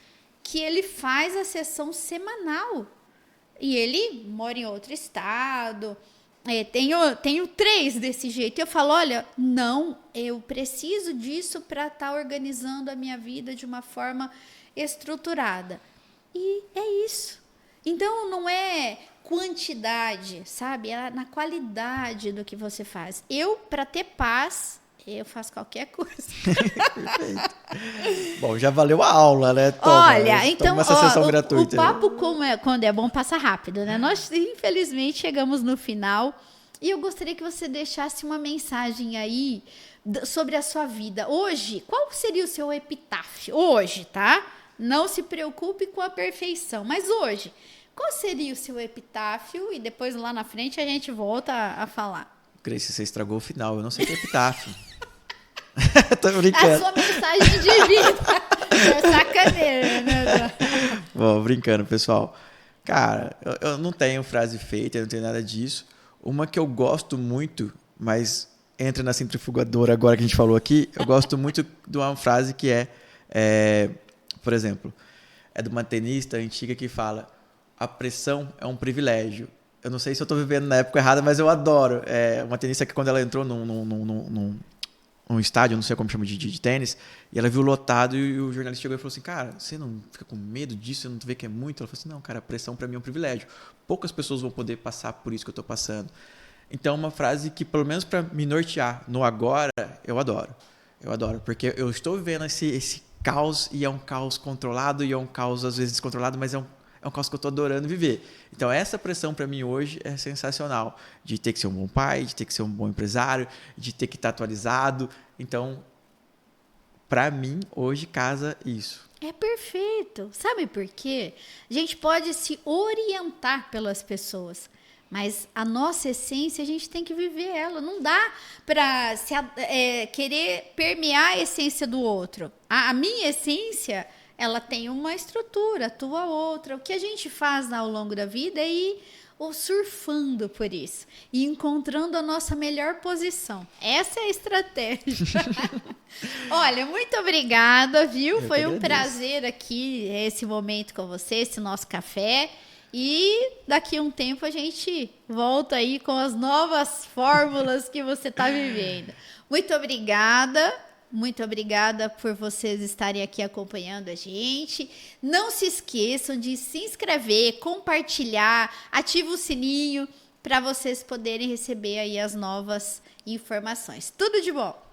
que ele faz a sessão semanal. E ele mora em outro estado. Tenho 3 desse jeito. Eu falo, olha, não, eu preciso disso para estar organizando a minha vida de uma forma estruturada. E é isso. Então, não é quantidade, sabe? É na qualidade do que você faz. Eu, para ter paz, eu faço qualquer coisa. Perfeito. Bom, já valeu a aula, né? Olha, então, essa sessão gratuita. O papo, quando é bom, passa rápido, né? Nós, infelizmente, chegamos no final e eu gostaria que você deixasse uma mensagem aí sobre a sua vida. Hoje, qual seria o seu epitáfio? Hoje, tá? Não se preocupe com a perfeição, mas hoje, qual seria o seu epitáfio? E depois, lá na frente, a gente volta a falar. Grace, você estragou o final, eu não sei o que é epitáfio. Tô brincando. A sua mensagem de vida. É sacaneira, né? Bom, brincando, pessoal. Cara, eu não tenho frase feita, eu não tenho nada disso. Uma que eu gosto muito, mas entra na centrifugadora agora que a gente falou aqui, eu gosto muito de uma frase que por exemplo, é de uma tenista antiga que fala: a pressão é um privilégio. Eu não sei se eu estou vivendo na época errada, mas eu adoro. É uma tenista que quando ela entrou num estádio, não sei como chama de tênis, e ela viu lotado e o jornalista chegou e falou assim: cara, você não fica com medo disso? Você não vê que é muito? Ela falou assim: não, cara, a pressão para mim é um privilégio. Poucas pessoas vão poder passar por isso que eu estou passando. Então, uma frase que, pelo menos para me nortear no agora, eu adoro. Eu adoro, porque eu estou vivendo esse caos, e é um caos controlado, e é um caos às vezes descontrolado, mas é um caos que eu estou adorando viver. Então, essa pressão para mim hoje é sensacional. De ter que ser um bom pai, de ter que ser um bom empresário, de ter que estar atualizado. Então, para mim, hoje casa isso. É perfeito. Sabe por quê? A gente pode se orientar pelas pessoas, mas a nossa essência, a gente tem que viver ela. Não dá para querer permear a essência do outro. A minha essência, ela tem uma estrutura, a tua outra. O que a gente faz ao longo da vida é ir surfando por isso e encontrando a nossa melhor posição. Essa é a estratégia. Olha, muito obrigada, viu? Foi um prazer aqui, esse momento com você, esse nosso café. E daqui a um tempo a gente volta aí com as novas fórmulas que você está vivendo. Muito obrigada. Muito obrigada por vocês estarem aqui acompanhando a gente. Não se esqueçam de se inscrever, compartilhar, ativa o sininho para vocês poderem receber aí as novas informações. Tudo de bom!